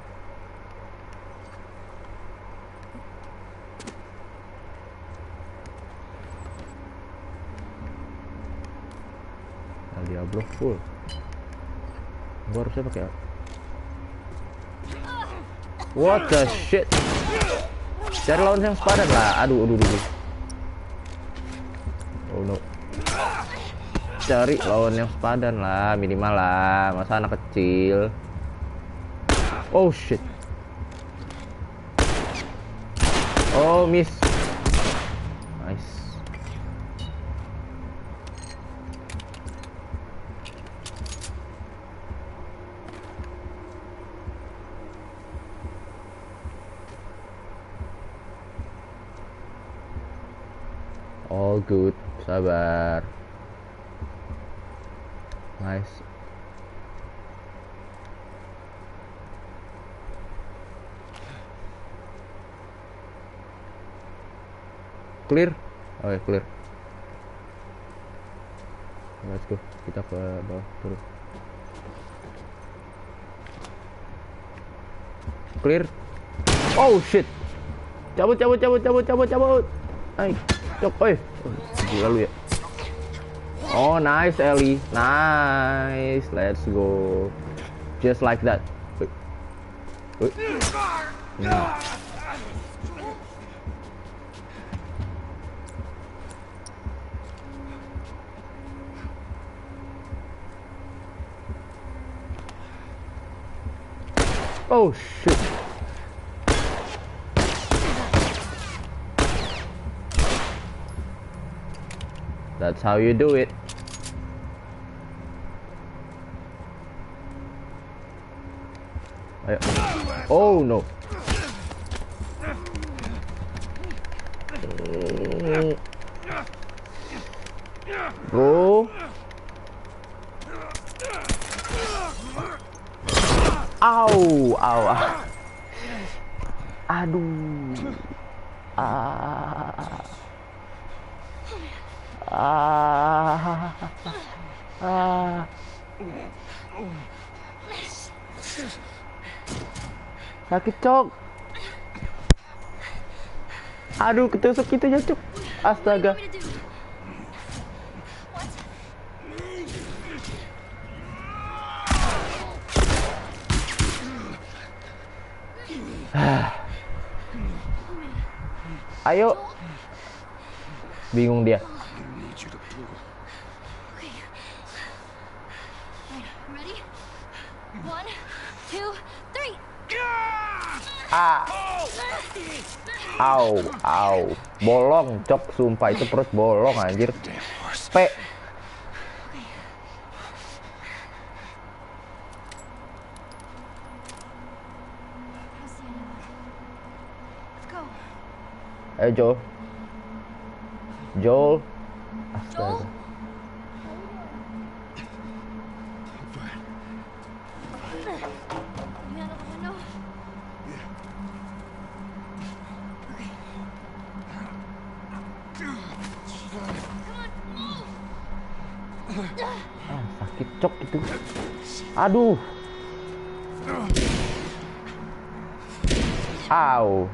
Diablo full. Gua harusnya pakai apa? What the shit? Cari lawan yang sepadan lah. Aduh. Oh no. Cari lawan yang sepadan lah, minimal lah. Masa anak kecil. Oh shit. Oh miss. Nice. All good. Sabar. Nice. Clear? Oke, clear. Let's go. Kita ke bawah turun. Clear. Oh shit. Cabut. Ay, cok, oi. Gila lu ya. Oh, nice Ellie. Nice. Let's go. Just like that. Wait. Nah. Oh shit. That's how you do it. Ayo. Oh no. Bro. Au, au. Aduh. Sakit, Cok. Aduh, ketusuk gitu ya, Cok. Astaga. Ayo. Bingung dia. Ready? 1, 2, 3. Ah. Au, au. Bolong, Cok. Sumpah itu perut bolong anjir. P. Joel. Joel. Astaga. Sakit, Cok itu. Aduh. Au.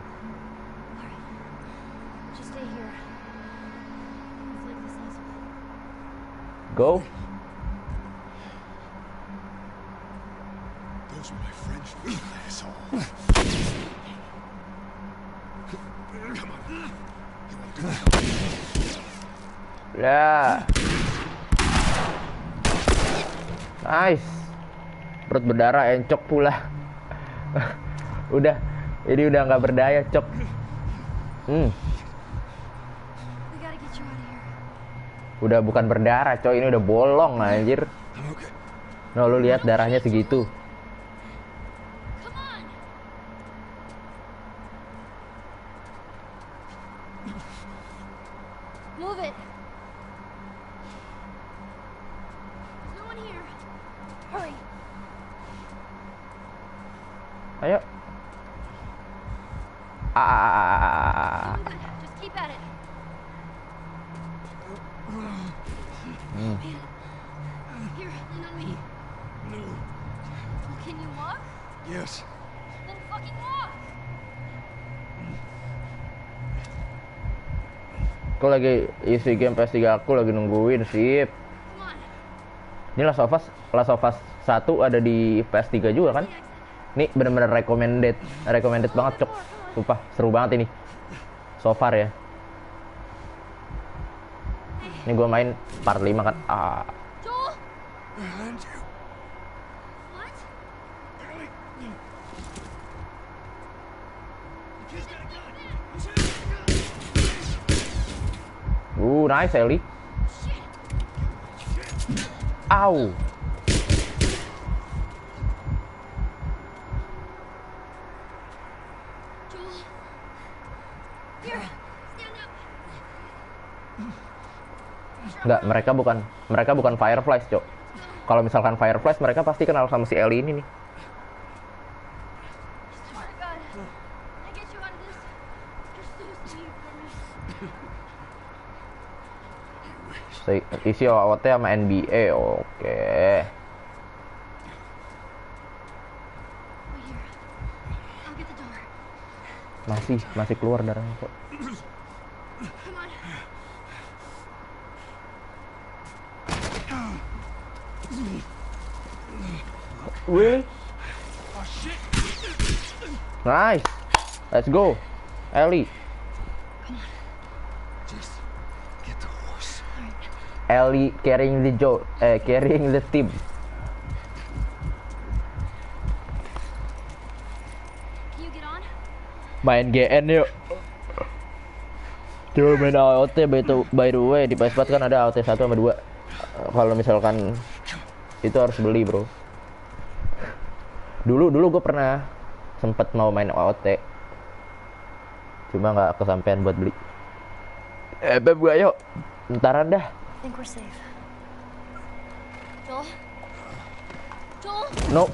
Go. Those are my friends, you asshole. Come on. You won't do that. Ya. Nice. Perut berdarah, encok pula. Udah. Ini udah nggak berdaya, Cok. Udah bukan berdarah, coy. Ini udah bolong, anjir. No, lu lihat darahnya segitu. Move it. No one here. Hurry. Ayo. Just keep at it. Here, lean on me. No. Well, can you walk? Yes. Then fucking walk. Aku lagi isi game PS3 aku lagi nungguin, sip. Come on. Ini Last of Us 1 ada di PS3 juga kan? Ini bener-bener recommended banget, Cok. Sumpah, seru banget ini. So far ya. Ini gue main part 5 kan. Joel? And you. What? Nice, Ellie. Au. Joel? Here, stand up. Enggak, mereka bukan Fireflies, Cok. Kalau misalkan Fireflies, mereka pasti kenal sama si Ellie ini nih. Swear to God, I get you out of this. You're so sweet for me. Isi OOT sama NBA, oke. Wait here. I'll get the door. Masih keluar darahnya, Cok. Come on. Really? Oh shit! Nice. Let's go. Ellie. Just get the horse. Ellie carrying carrying the team. Can you get on? Main GN yuk. Coba main AOT by the way di PS4 kan ada AOT 1 sama 2. Kalau misalkan itu harus beli, bro. Dulu gue pernah sempet mau main AOT. Cuma nggak kesampean buat beli. Beb gue ayo. Ntaran dah. I think we're safe. Joel? Joel? No.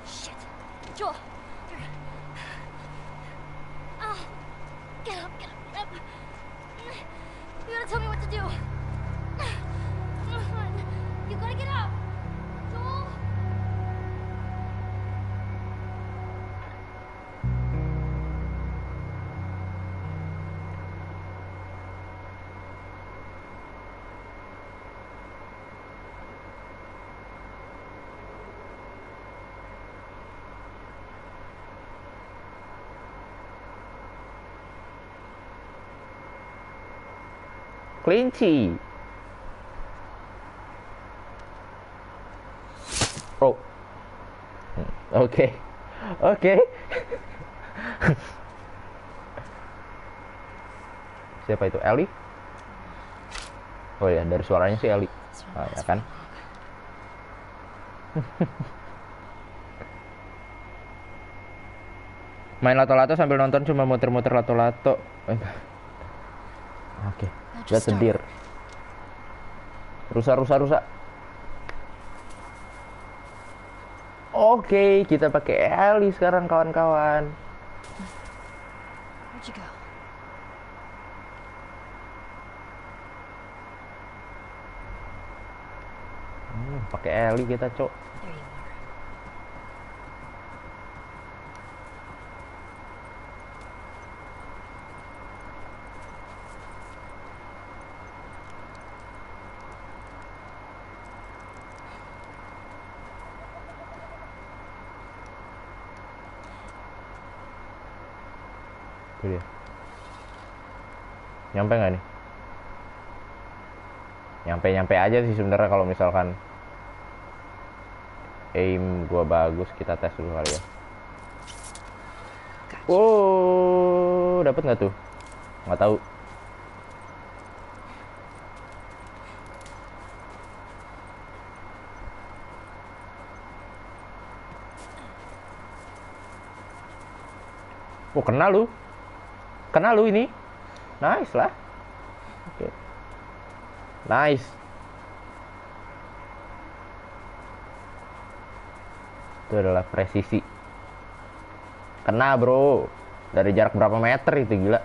Shit. Joel. Ah. Get up, get up, get up. You gotta tell me what to do. You gotta get up. Joel? Kelinci. Oh. Oke. Oke. Siapa itu? Ellie? Oh ya, dari suaranya sih Ellie. Ah, ya kan? Main lato-lato sambil nonton cuma muter-muter lato-lato. Oke. That's a deer. Rusa. Oke, kita pakai Ellie sekarang kawan-kawan. Where'd you go? Pakai Ellie kita, Cok. There you are. Itu dia. Nyampe nggak nih? Nyampe aja sih sebenarnya kalau misalkan aim gua bagus. Kita tes dulu kali ya. Oh, dapat nggak tuh? Nggak tahu. Oh, kena lu ini. Nice lah. Oke. Nice. Itu adalah presisi. Kena, bro. Dari jarak berapa meter itu, gila.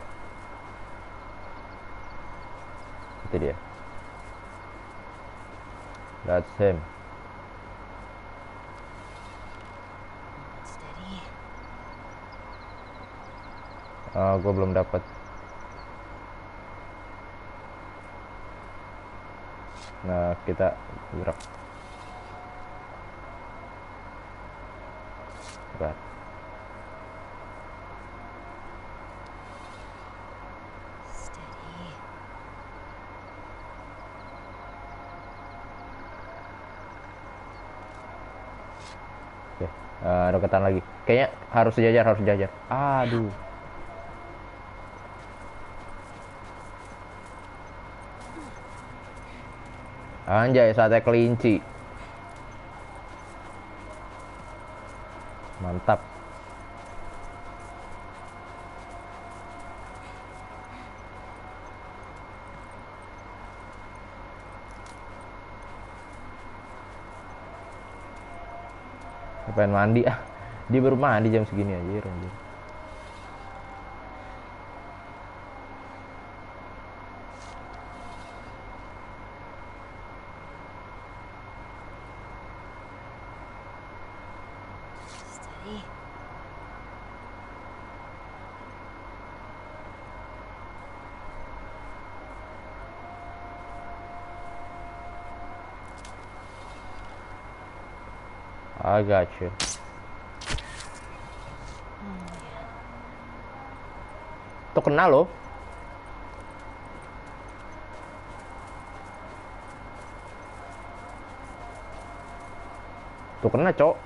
Itu dia. That's him. Steady. Gue belum dapat. Nah, kita gerak. Gerak. Steady. Oke, deketan lagi. Kayaknya harus sejajar. Aduh. Anjay, sate kelinci. Mantap. Pengen mandi ah. Dia baru mandi jam segini aja, anjir. Steady. I got you. Tuh kena loh. Tuh kena, Cok.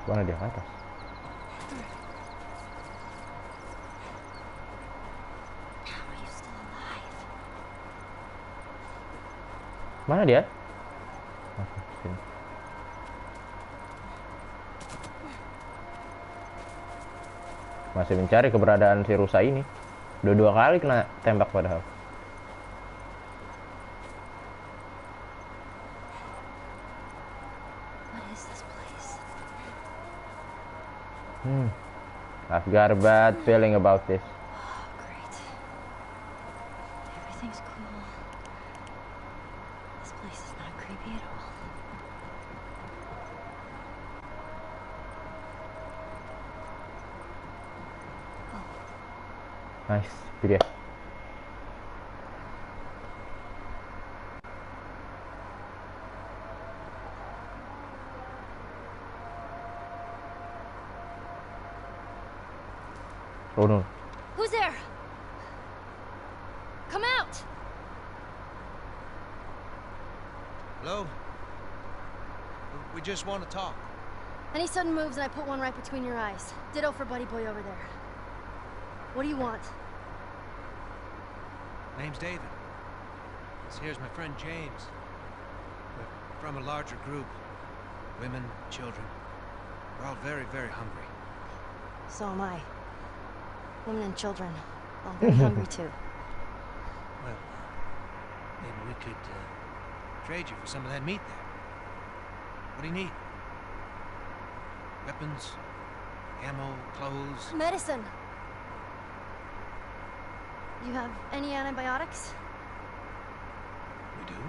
Mana dia ke atas? How are you still alive? Mana dia? Oke, sini. Masih mencari keberadaan si rusa ini. Udah 2 kali kena tembak padahal. What is this place? I've got a bad feeling about this. Oh, great. Everything's cool. This place is not creepy at all. Nice, itu dia. Oh no. Who's there? Come out! Hello? We just want to talk. Any sudden moves and I put one right between your eyes. Ditto for Buddy Boy over there. What do you want? Name's David. This here's my friend James. We're from a larger group. Women, children. We're all very, very hungry. So am I. Women and children. All very hungry too. Well, maybe we could trade you for some of that meat there. What do you need? Weapons? Ammo? Clothes? Medicine. You have any antibiotics? We do.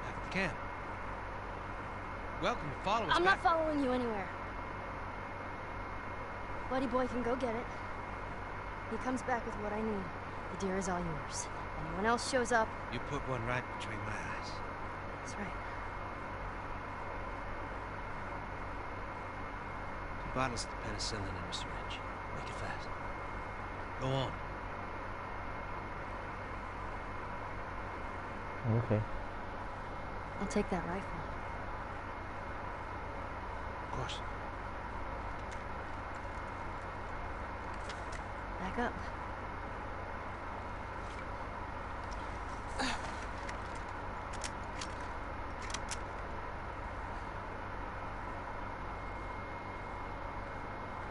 Back at the camp. Welcome to follow us I'm back. not following you anywhere. Buddy Boy can go get it. He comes back with what I need. The deer is all yours. Anyone else shows up, You put one right between my eyes. that's right. 2 bottles of the penicillin in a syringe. Make it fast. Go on. Okay. I'll take that rifle. Of course. Back up.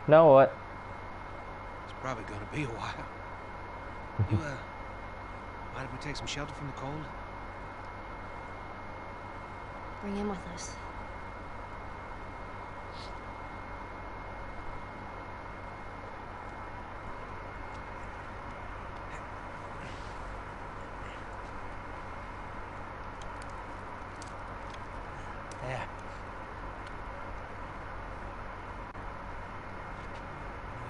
Now what? It's probably gonna be a while. You, mind if we take some shelter from the cold? Bring him with us. There.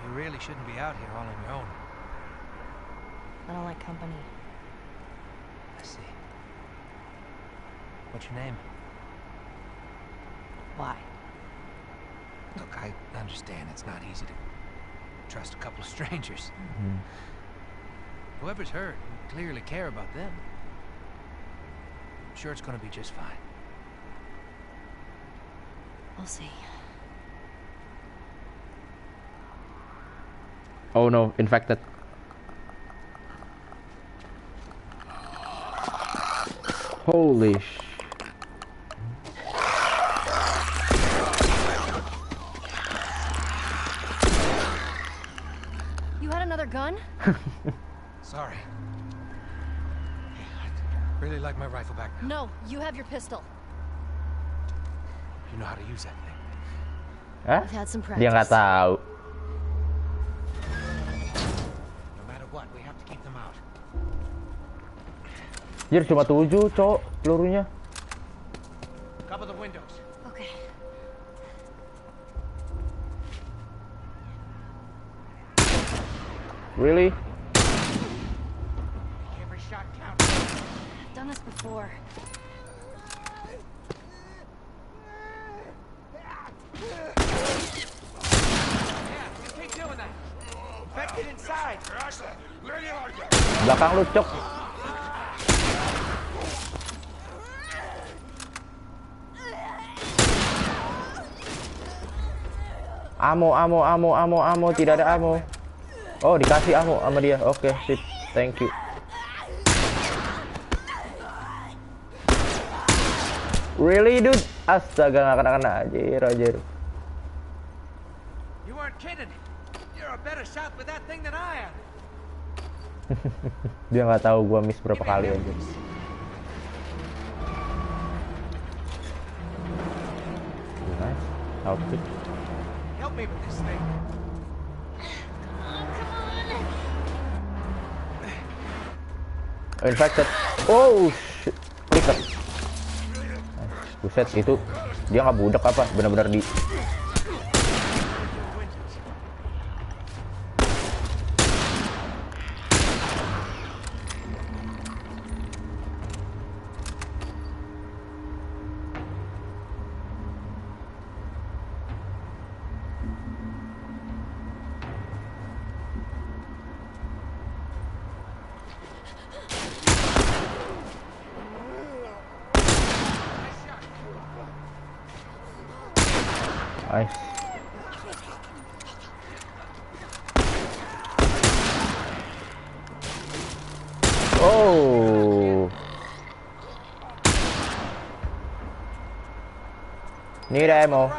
You really shouldn't be out here all on your own. I don't like company. I see. What's your name? Why? Look, I understand it's not easy to trust a couple of strangers. Whoever's hurt, you clearly care about them. I'm sure it's gonna be just fine. We'll see. Oh no, infected. Holy sh... You had another gun? Sorry. I'd really like my rifle back now. No, you have your pistol. You know how to use that thing. Hah? I've had some Dia nggak practice. tahu. No matter what, we have to keep them out. Jir cuma 7 cowok pelurunya. Cover the windows. Okay. Really? Every shot counts. I've done this before. Yeah, just keep doing that. Infected inside. Belakang lu, Cok. Amo, tidak ada amo. Oh, dikasih amo sama dia. Oke, sip. Thank you. Really, dude? Astaga, nggak kena-kena. Anjir. You weren't kidding. You're a better shot with that thing than I am. Dia nggak tahu gua miss berapa kali aja. Nice. Outfit. Help me with this thing. Infected. Oh, shit. Flicker. Buset, itu dia nggak budak apa? Benar-benar di... Nice. Oh. Need ammo.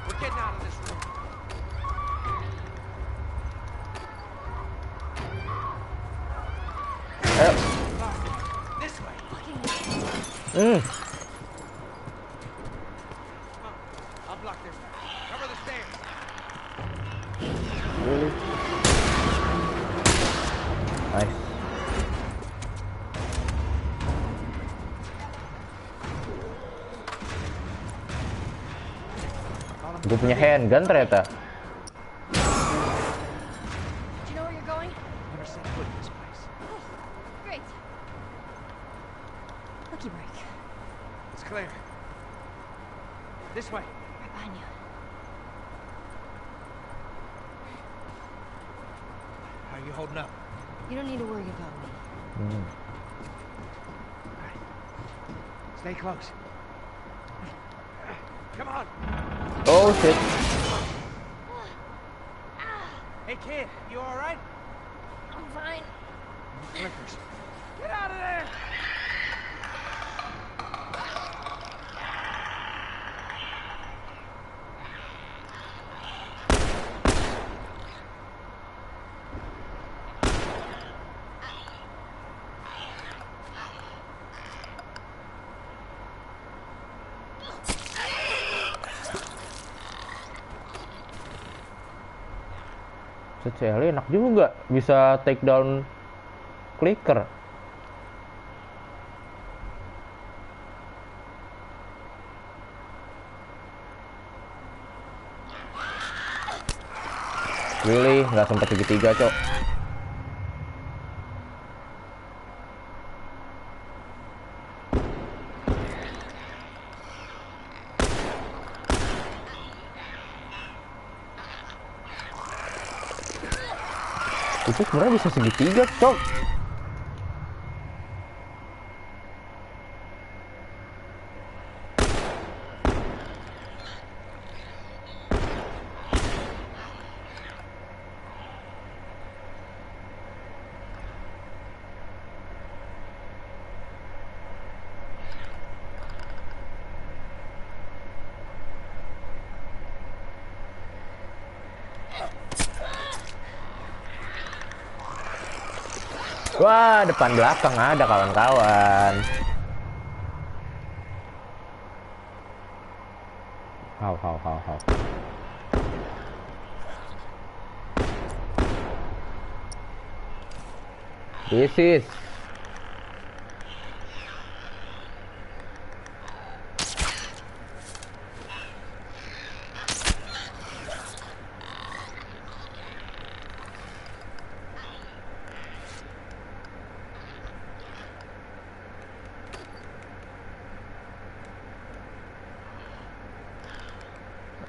We're getting out of this room. This way. Hmm. I'll block this. Cover the stairs. Really? Nice. Gue punya handgun ternyata. Do you know where you're going? Never set foot in this place. Great. Lucky break. It's clear. This way. Right behind you. How are you holding up? You don't need to worry about me. Stay close. Come on. Oh shit. Hey kid, you all right? I'm fine. Flickers. Get out of there! Celi enak juga, bisa take down clicker. Really, nggak sempet segitiga, Cok. Itu sebenarnya bisa segitiga, Cok. Wah, depan belakang ada kawan-kawan. How. This is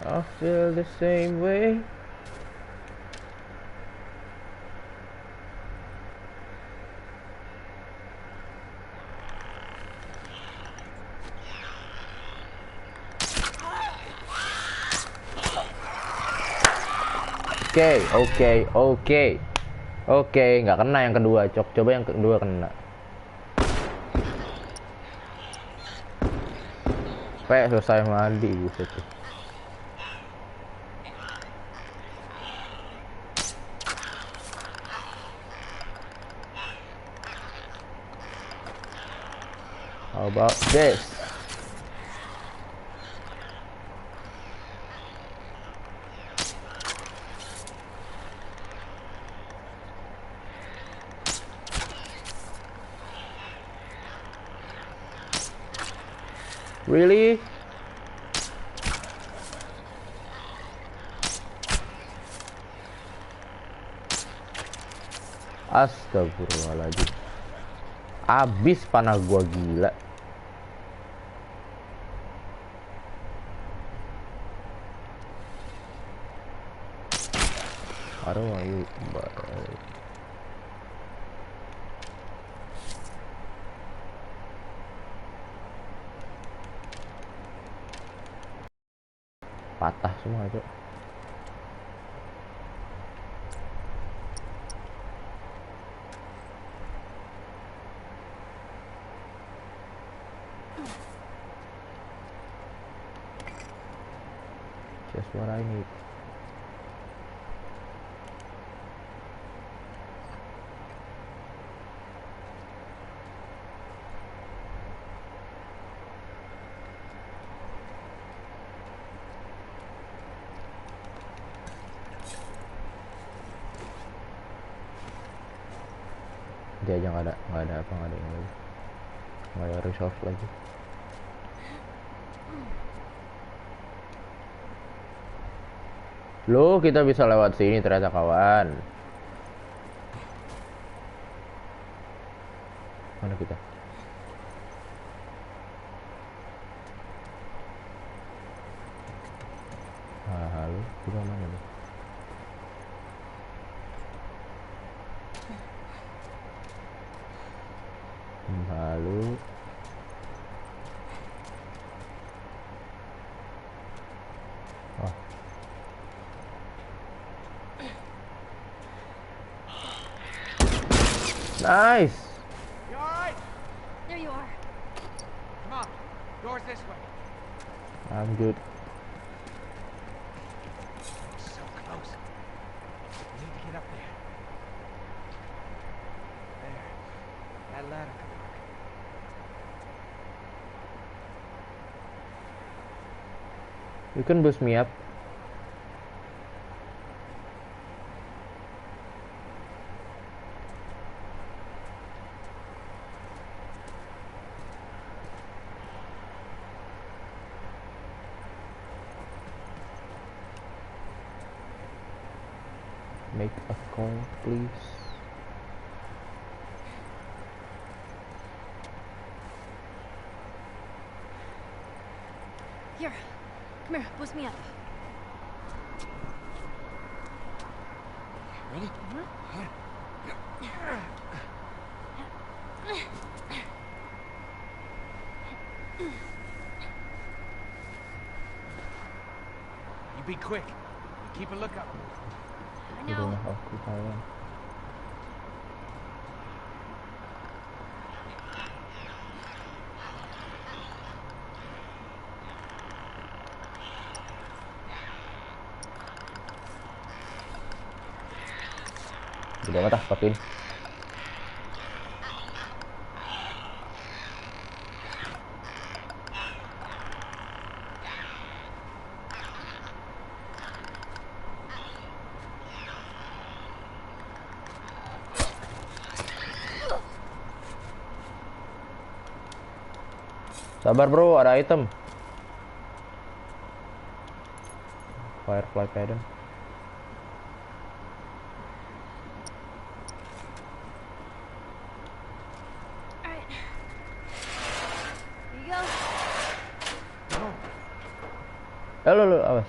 I feel the same way. Oke, nggak kena yang kedua, Cok. Coba yang kedua kena. Sampai selesai mandi, buset tuh. How about this? Really? Astagfirullahaladzim. Abis panah gua, gila. Aduh, patah semua itu. Just what I need. Dia aja nggak ada apa, nggak ada yang lagi, nggak ada resource lagi. Loh, kita bisa lewat sini ternyata, kawan. Mana kita? Halo, kita mana nih? Halo. Oh. Nice. You alright? There you are. Come on. Doors this way. I'm good. So close. We need to get up there. There. That ladder could work. You can boost me up. Make a call, please. Here. Come here, boost me up. Ready? You be quick. You keep a lookout. I Di know. rumah aku, kawan. Udah mata, pakein. Sabar bro, ada item. Firefly pattern. Alright. Here you go. Lo, awas.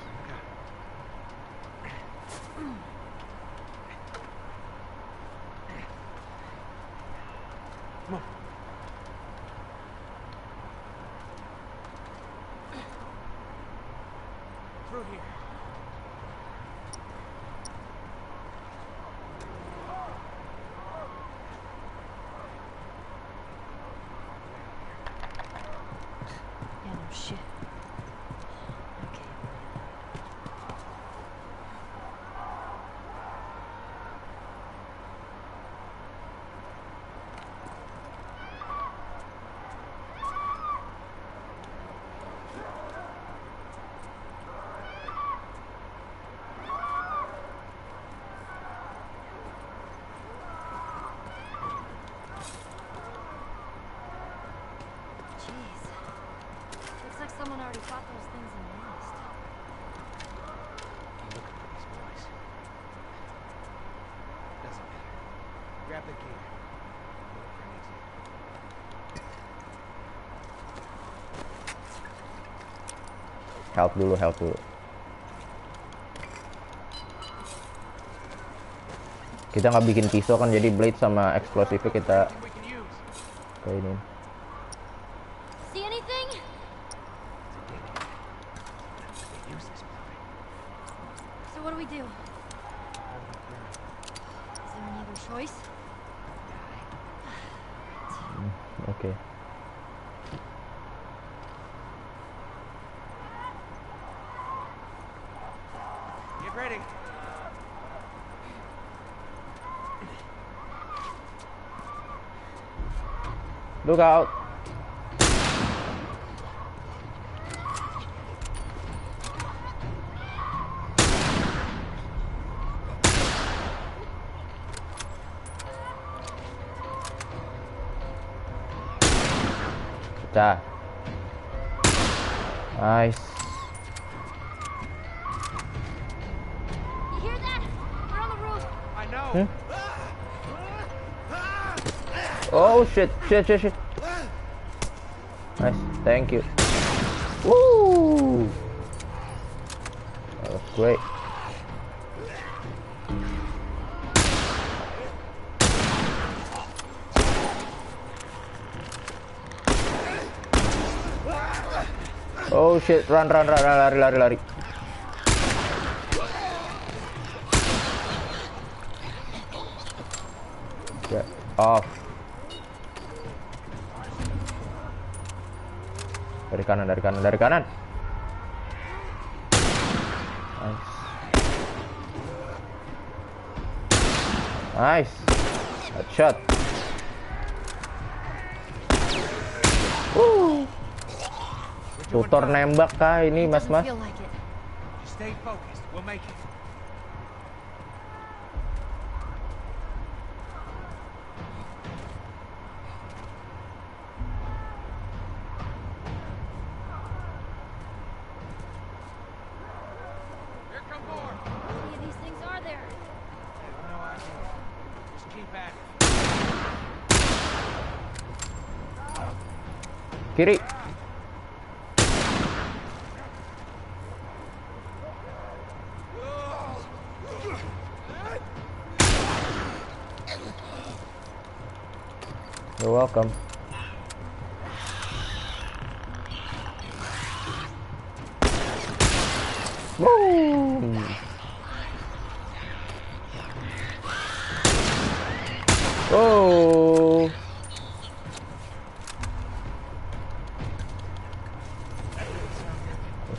Through here. Yeah, no shit. Okay. Jeez. Looks like someone already fought those things and lost. I'm looking for these boys. Doesn't matter. Grab the gear. Look for an exit. Help dulu. Kita nggak bikin pisau kan, jadi blade sama eksplosifnya kita We can use. kayak ini. See anything? Use this building. So what do we do? Is there any other choice? Oke. Get ready. Look out. Pecah. Nice. You hear that? We're on the roof. I know. Hmm? Oh shit. Nice, thank you. Woo! That was great. Oh shit, run, lari. Get off. Dari kanan. Nice. Headshot. Tutor nembak kah ini, mas? Doesn't feel like it. Just stay focused. We'll make it. Here come more. How many of these things are there? I have no idea. Just keep at it. Kiri. You're welcome. Woo! Oh!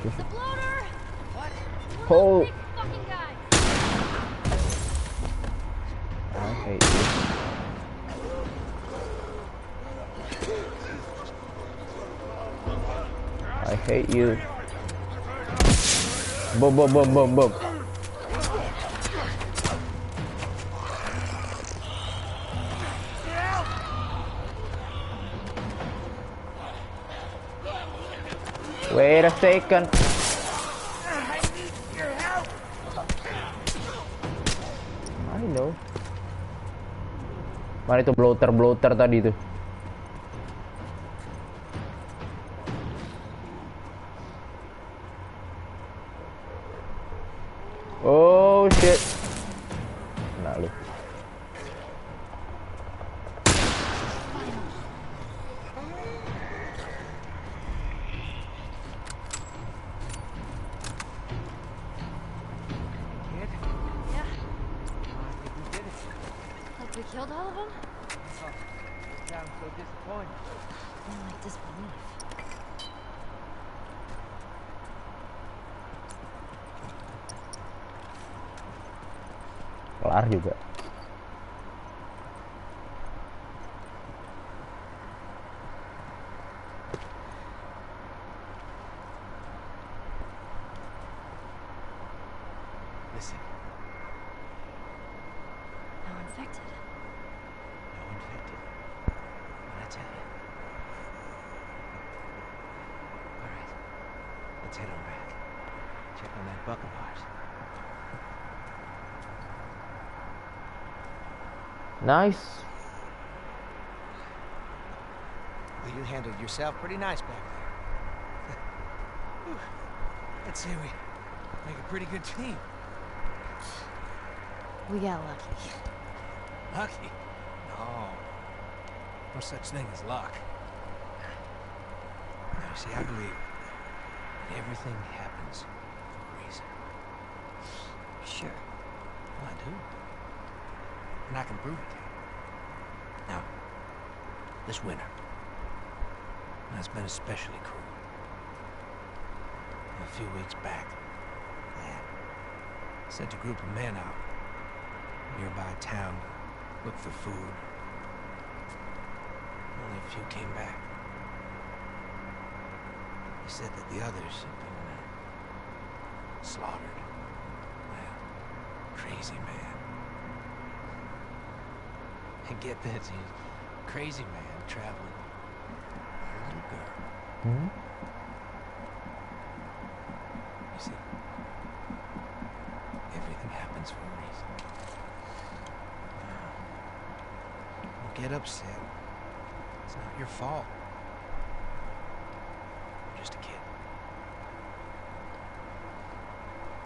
The bloater! What? Oh! Big fucking guy! I hate you. I hate you. Boom. Wait a second. I know. Mana itu bloater tadi tuh? Oh shit. Nah lu. Yeah. Like we killed all of them? Sounds so disappointed. More like disbelief. Kelar juga. Listen, Now infected. no infected. What I tell you. All right, let's head on back. Check on that buck of ours. Nice. Well, you handled yourself pretty nice back there. Whew. I'd say we make a pretty good team. We got lucky. Lucky? No. No such thing as luck. Now, you see, I believe that everything happens for a reason. Sure. Well, I do. And I can prove it to you. Now, this winter, it's been especially cruel. A few weeks back, Dad sent a group of men out nearby town to look for food. Only a few came back. He said that the others had been slaughtered by a crazy man. And get this, he's a crazy man traveling with a little girl. Hmm? You see, everything happens for a reason. Don't get upset. It's not your fault. You're just a kid.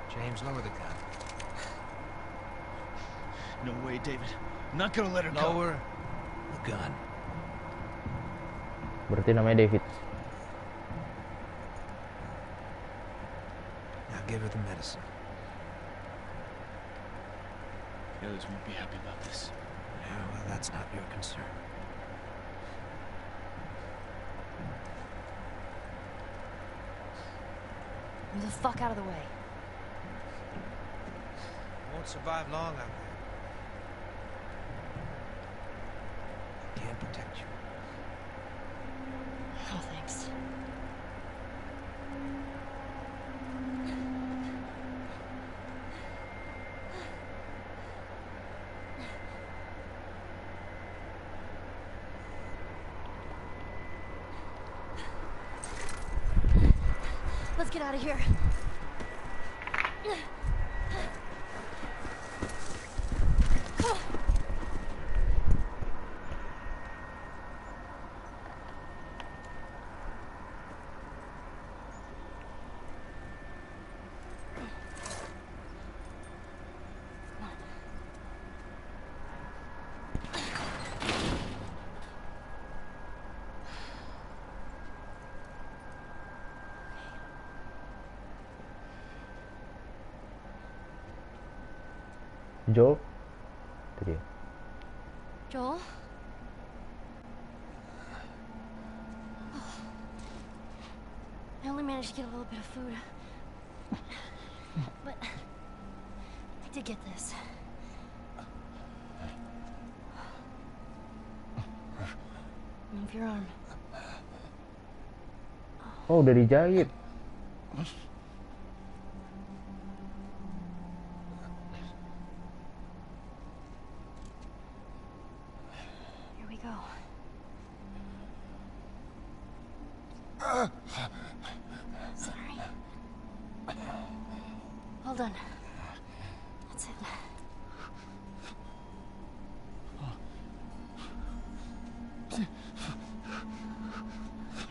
James, lower the gun. No way, David. I'm not gonna let her go. Lower the gun. Berarti namanya David. Now give her the medicine. The others won't be happy about this. Yeah, well, that's not your concern. Move the fuck out of the way. Won't survive long out there. Can't protect you. Oh, thanks. Let's get out of here. Joel. Itu dia. Joel? I only managed to get a little bit of food. But I did get this. Move your arm. Oh, udah dijahit. Here we go. Well done. That's it.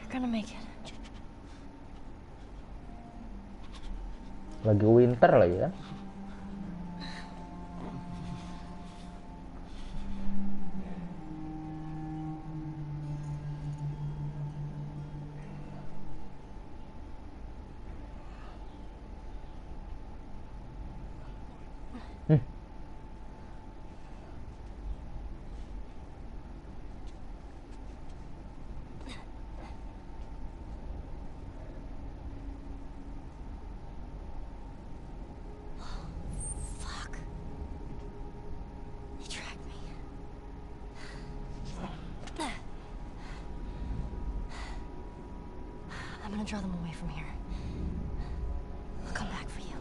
You're gonna make it. Lagi winter lagi kan? Fuck. They tracked me. I'm gonna draw them away from here. I'll come back for you.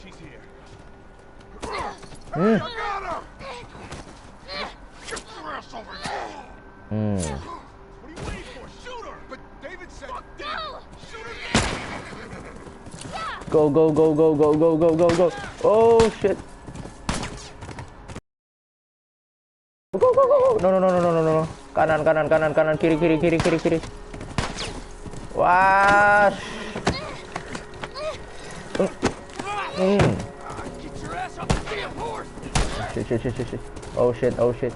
She's here. Hmm. Got her! Get your ass over here! Hmm. What are you waiting for? Shoot her! But David said... Fuck No! Shoot her! Go go go go go go go go go. Oh shit. Go go go go. No no no no no no no. Kanan kanan kanan kanan kiri kiri kiri kiri kiri. Wah. Hmm. Get your ass off the damn horse! Shit shit shit shit shit. Oh shit oh shit.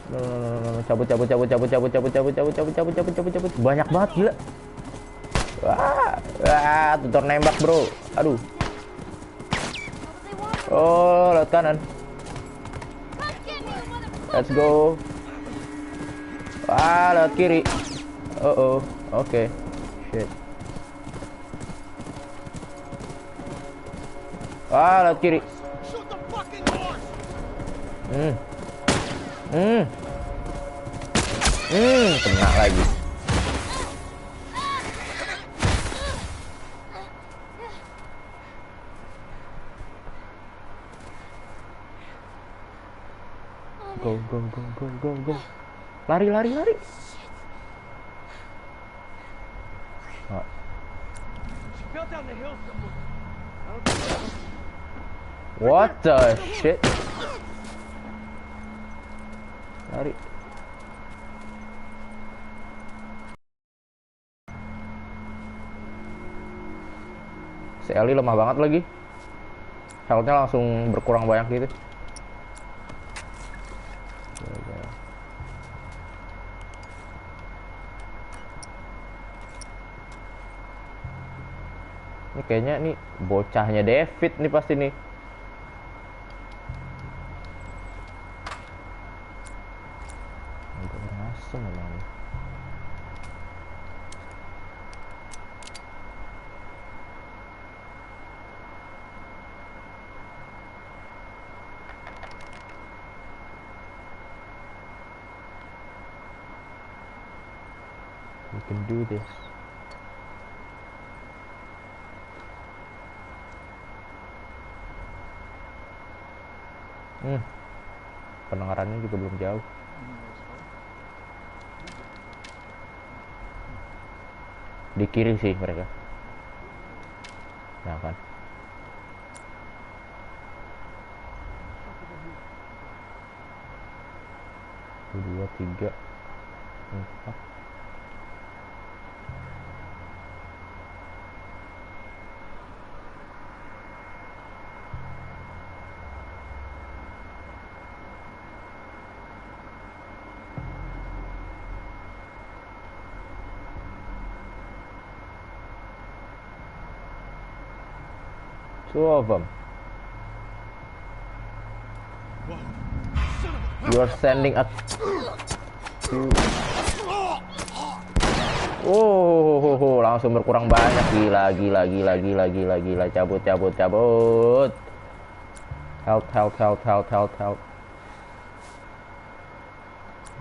No no no no no. Cabut cabut cabut cabut cabut cabut cabut cabut cabut cabut cabut cabut cabut. Banyak banget gila. Wah, wah, tutor nembak bro. Aduh. Oh, lewat kanan. Let's go. Wah, lewat kiri. Oh, oke. Shit. Wah, lewat kiri. Shoot the fucking horse! Kena lagi. Go go go go go go. Lari lari lari. Ah. She fell down the hill somewhere. What the shit? Lari. Si Ellie lemah banget lagi. Health-nya langsung berkurang banyak gitu. Ini kayaknya nih bocahnya David nih pasti nih. Agak ngasem memang nih. We can do this. Pendengarannya juga belum jauh. Di kiri sih mereka. Nah kan. Dua, tiga, empat. Two of them. You are sending a two. Oh, langsung berkurang banyak. Gila, gila, gila, gila, gila, gila. Cabut, cabut, cabut. Help, help, help, help, help, help.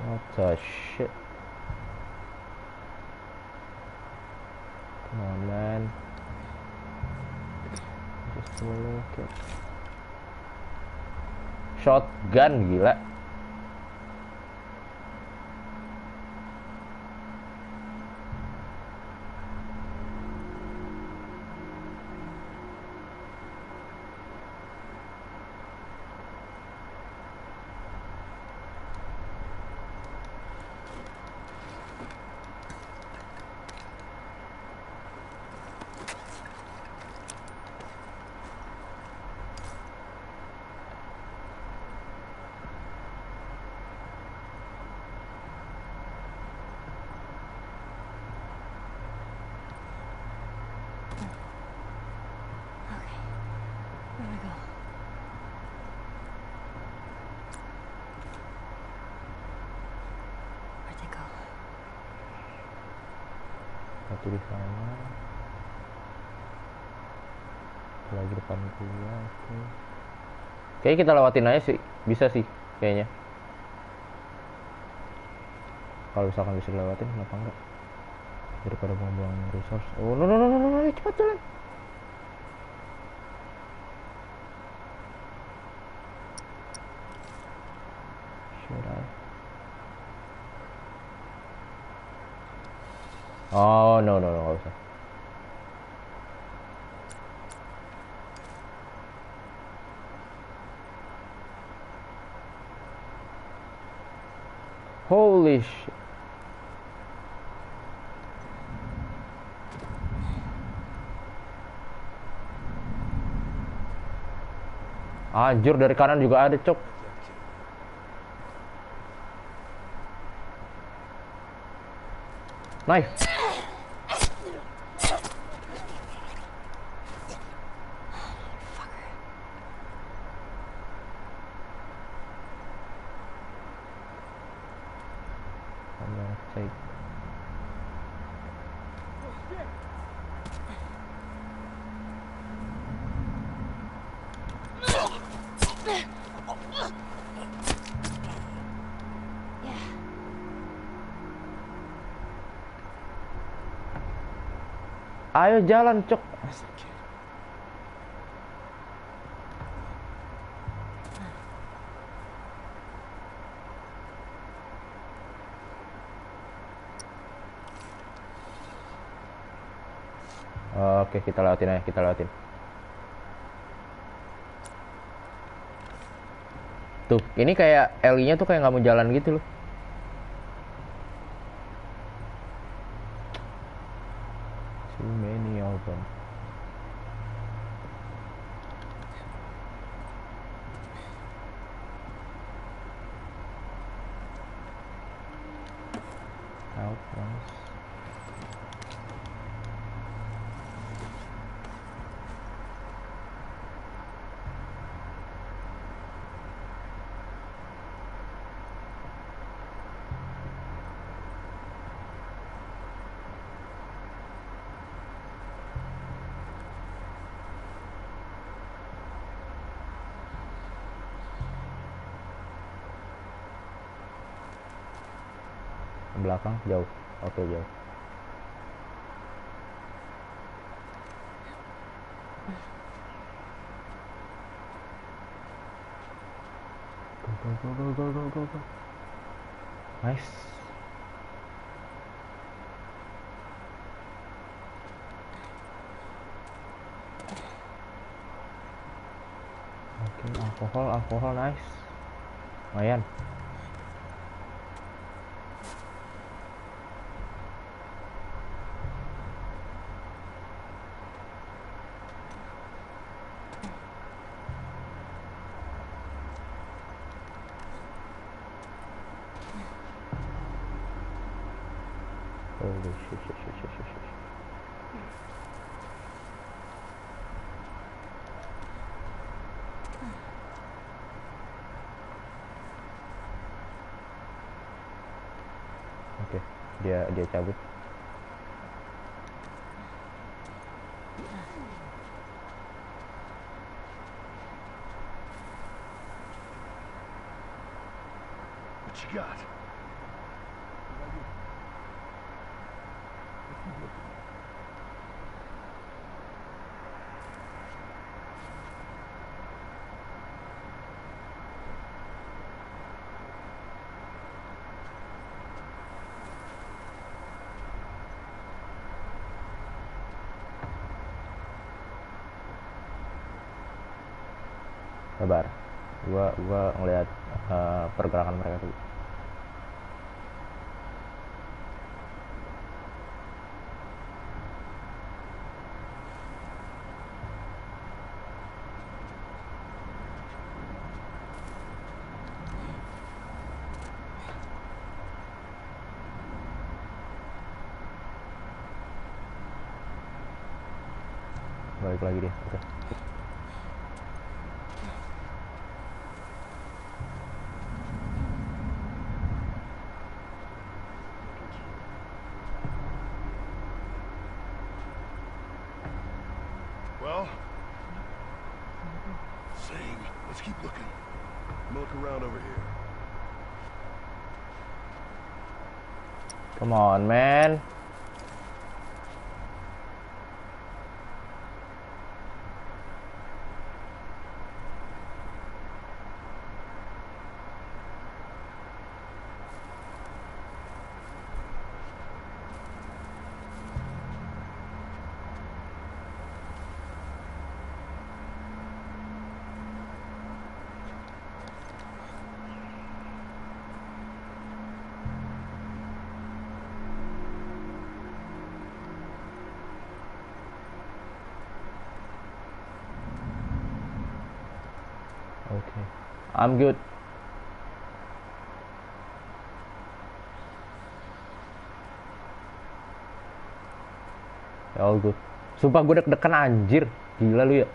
What the shit? Come on, man. Just look at. Shotgun, gila. Where do I go? Where'd they go? Satu di sana. Satu lagi depan gua. Oke. Kayaknya kita lewatin aja sih. Bisa sih kayaknya. Kalau misalkan bisa dilewatin kenapa enggak? Daripada buang-buang resource. Oh, no, no, no, no, no, no, cepat jalan. Should I? Oh, no, no, no, nggak usah. Holy shit. Anjir, dari kanan juga ada, cok. Knife. I'm gonna take. Yeah. Ayo jalan, cok. Oke, kita lewatin aja, kita lewatin. Tuh, ini kayak Ellie-nya tuh kayak nggak mau jalan gitu loh. So many of them. Help us. Belakang jauh. Oke, jauh. Go, go, go, go, go, go, go. Nice. Oke, alkohol, alkohol, nice. Lumayan. Holy shit, shit, shit, shit, shit, shit. Oke, dia cabut. What you got? Sabar, gua ngeliat pergerakan mereka dulu. Balik lagi dia. Oke. Well, sing. Let's keep looking. I'm gonna look around over here. Come on, man. Okay, I'm good. All good. Sumpah gue deg-degan anjir. Gila lu ya.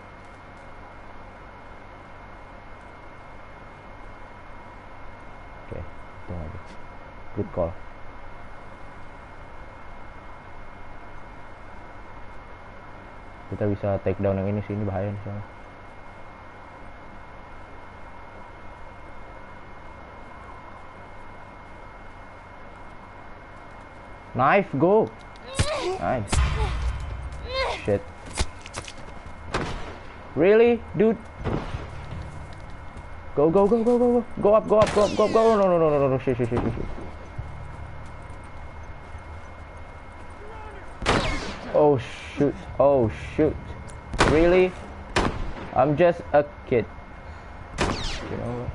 Oke, tunggu aja. Good call. Kita bisa take down yang ini sih, ini bahaya nih soalnya. Knife, go. Nice. Shit. Really, dude? Go, go, go, go, go, go. Go up, go up, go up, go up, go. No, no, no, no, no. Shit, shit, shit, shit. Oh shoot. Oh shoot. Really? I'm just a kid. You know what?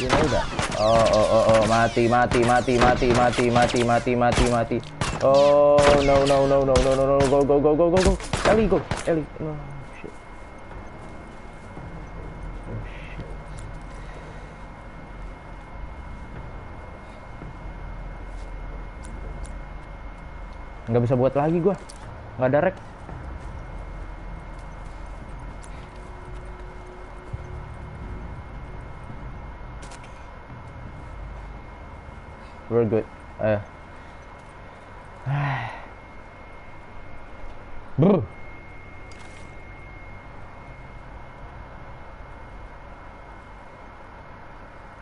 You know that. Oh, mati. Oh, no, go. Ellie, go. Ellie. No, shit. Oh, shit. Nggak bisa buat lagi gua. Nggak ada rek. We're good. Brr.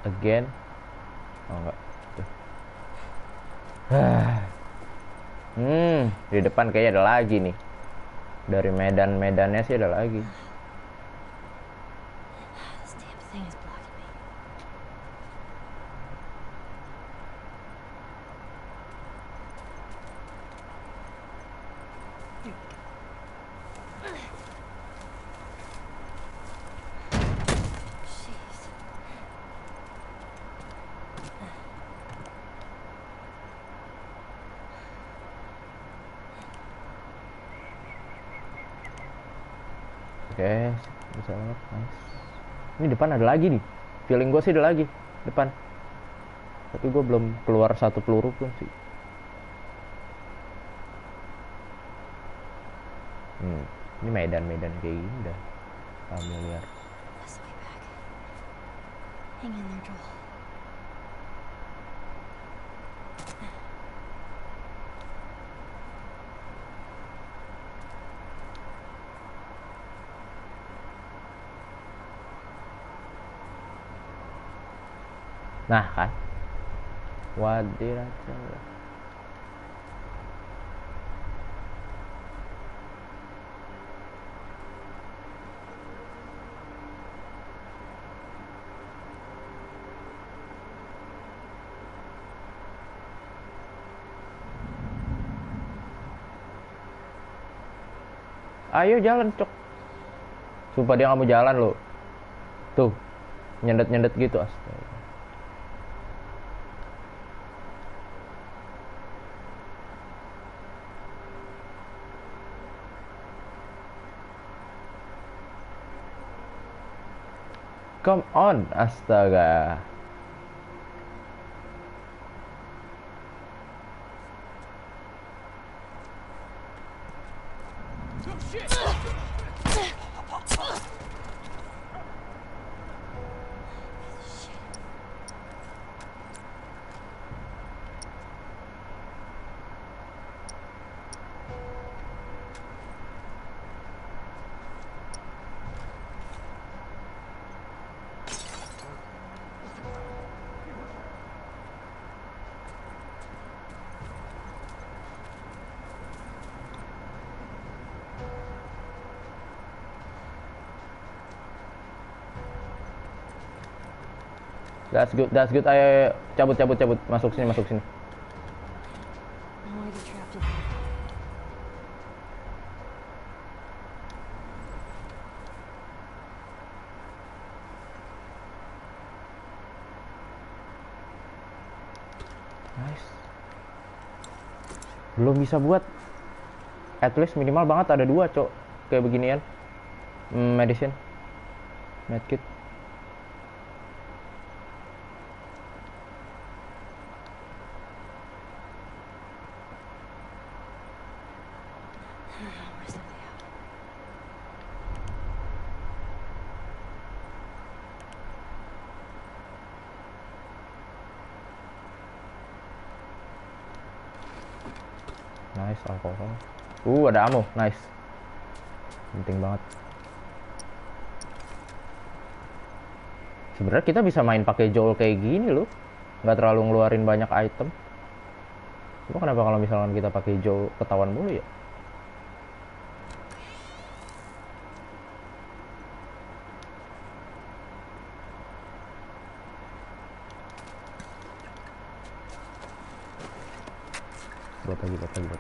Again. Oh enggak. Di depan kayaknya ada lagi nih. Dari medan-medannya sih ada lagi. This damn thing is blocking me. Jeez. Oke, bisa banget. Nice. Ini depan ada lagi nih. Feeling gue sih ada lagi depan. Tapi gue belum keluar satu peluru pun sih. Ini medan-medan kayak gini udah familiar. This way back. Hang in there, Joel. Nah kan, Wadir aja. Ayo jalan, cok. Sumpah dia nggak mau jalan loh. Tuh, nyendet-nyendet gitu, astaga. Come on, astaga. That's good. Ayo, cabut. Masuk sini. I don't want to get trapped in here. Nice. Belum bisa buat. At least minimal banget ada 2, cok. Kayak beginian. Medicine. Medkit. Where's the layout? Nice, alkohol. Ada ammo. Nice. Penting banget. Sebenarnya kita bisa main pakai Joel kayak gini loh. Nggak terlalu ngeluarin banyak item. Cuma kenapa kalau misalkan kita pakai Joel ketahuan mulu ya? Buat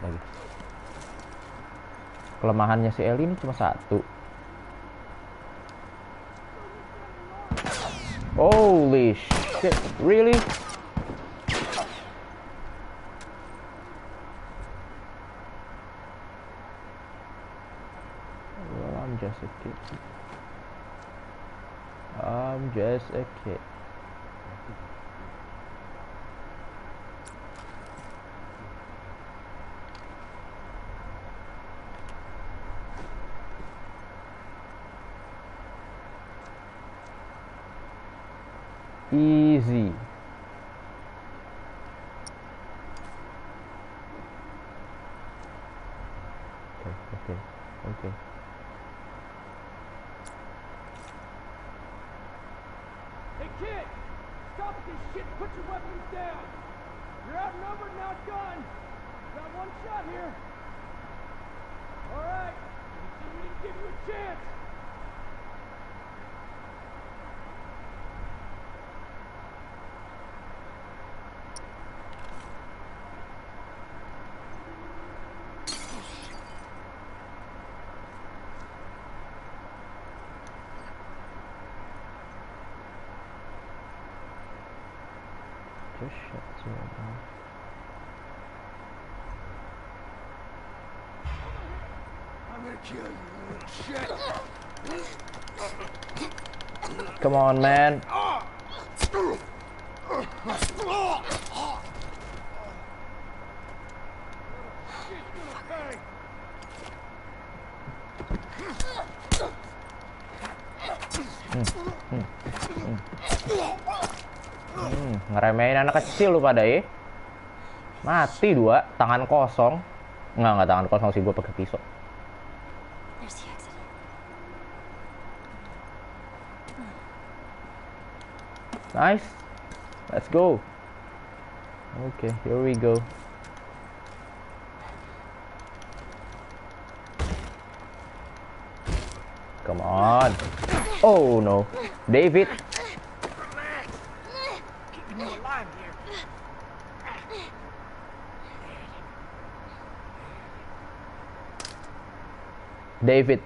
lagi. Kelemahannya si Ellie ini cuma 1. Holy shit, really? Well, I'm just a kid. Easy. Okay. Hey kid! Stop this shit! Put your weapons down! You're outnumbered and outgunned! Got one shot here! Alright! We didn't give you a chance! Just shut your mouth. I'm gonna kill you, little shit! Come on, man. Ngeremehin anak kecil lu pada ya. Mati 2, tangan kosong. Enggak tangan kosong sih, gue pakai pisau. There's the exit. Nice. Let's go. Okay, here we go. Come on. Oh no. David. Keeping you alive here. David.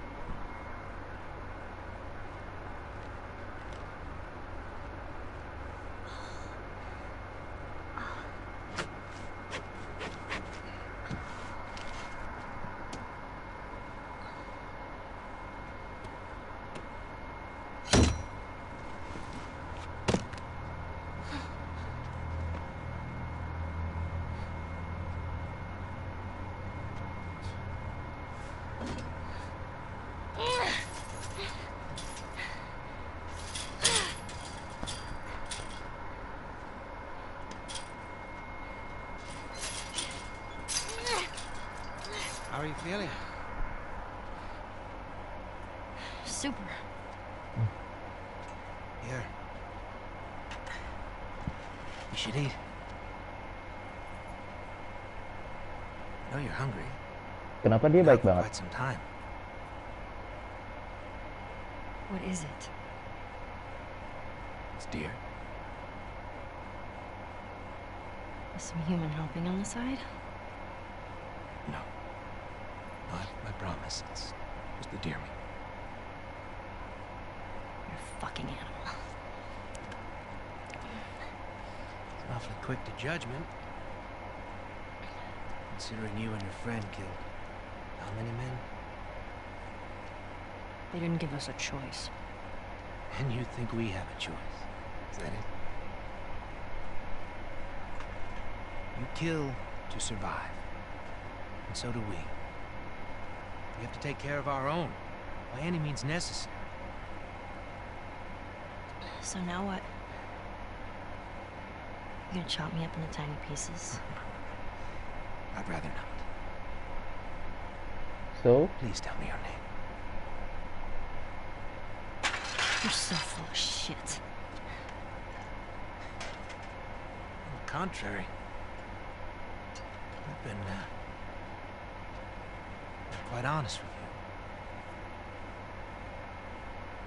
How are you feeling? Super. Here. You should eat. I know you're hungry. Kenapa dia Been baik out for banget? quite some time. What is it? It's deer. Is some human helping on the side? No. No, I promise. It's just the deer meat. You're a fucking animal. It's awfully quick to judgment. Considering you and your friend killed how many men? They didn't give us a choice. And you think we have a choice. Is that it? You kill to survive. And so do we. We have to take care of our own, by any means necessary. So now what? You gonna chop me up into tiny pieces? I'd rather not. So, Please tell me your name. You're so full of shit. On the contrary, I've been quite honest with you.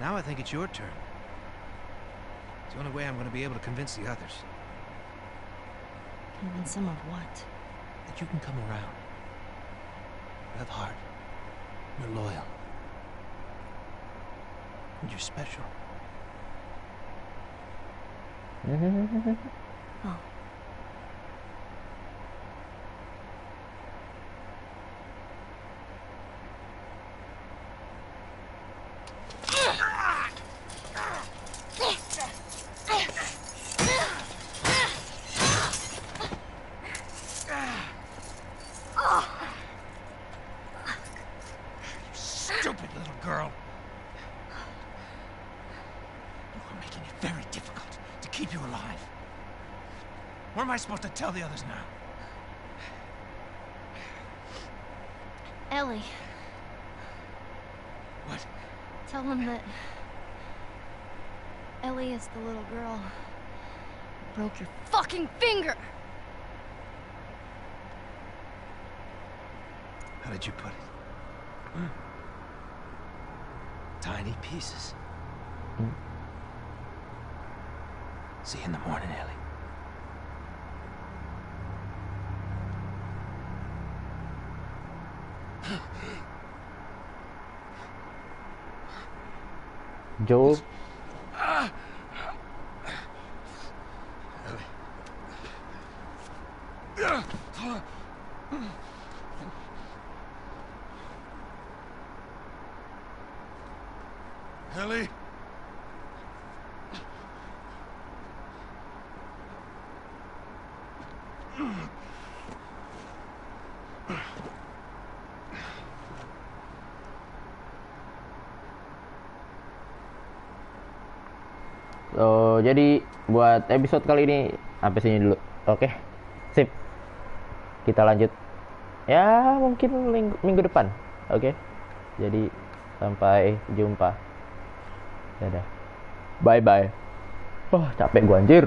Now I think it's your turn. It's the only way I'm going to be able to convince the others Convince them of what? that you can come around. You have heart. You're loyal. And you're special. Oh. Stupid little girl. You are making it very difficult to keep you alive. What am I supposed to tell the others now? Ellie, What? tell them that Ellie is the little girl who broke your fucking finger. How did you put it? Tiny pieces. See you in the morning, Ellie. Joe. Ellie? So, jadi buat episode kali ini sampai sini dulu. Oke. Sip. Kita lanjut. Ya, mungkin minggu depan. Oke. Jadi sampai jumpa. Dadah. Bye bye. Wah, capek gua anjir.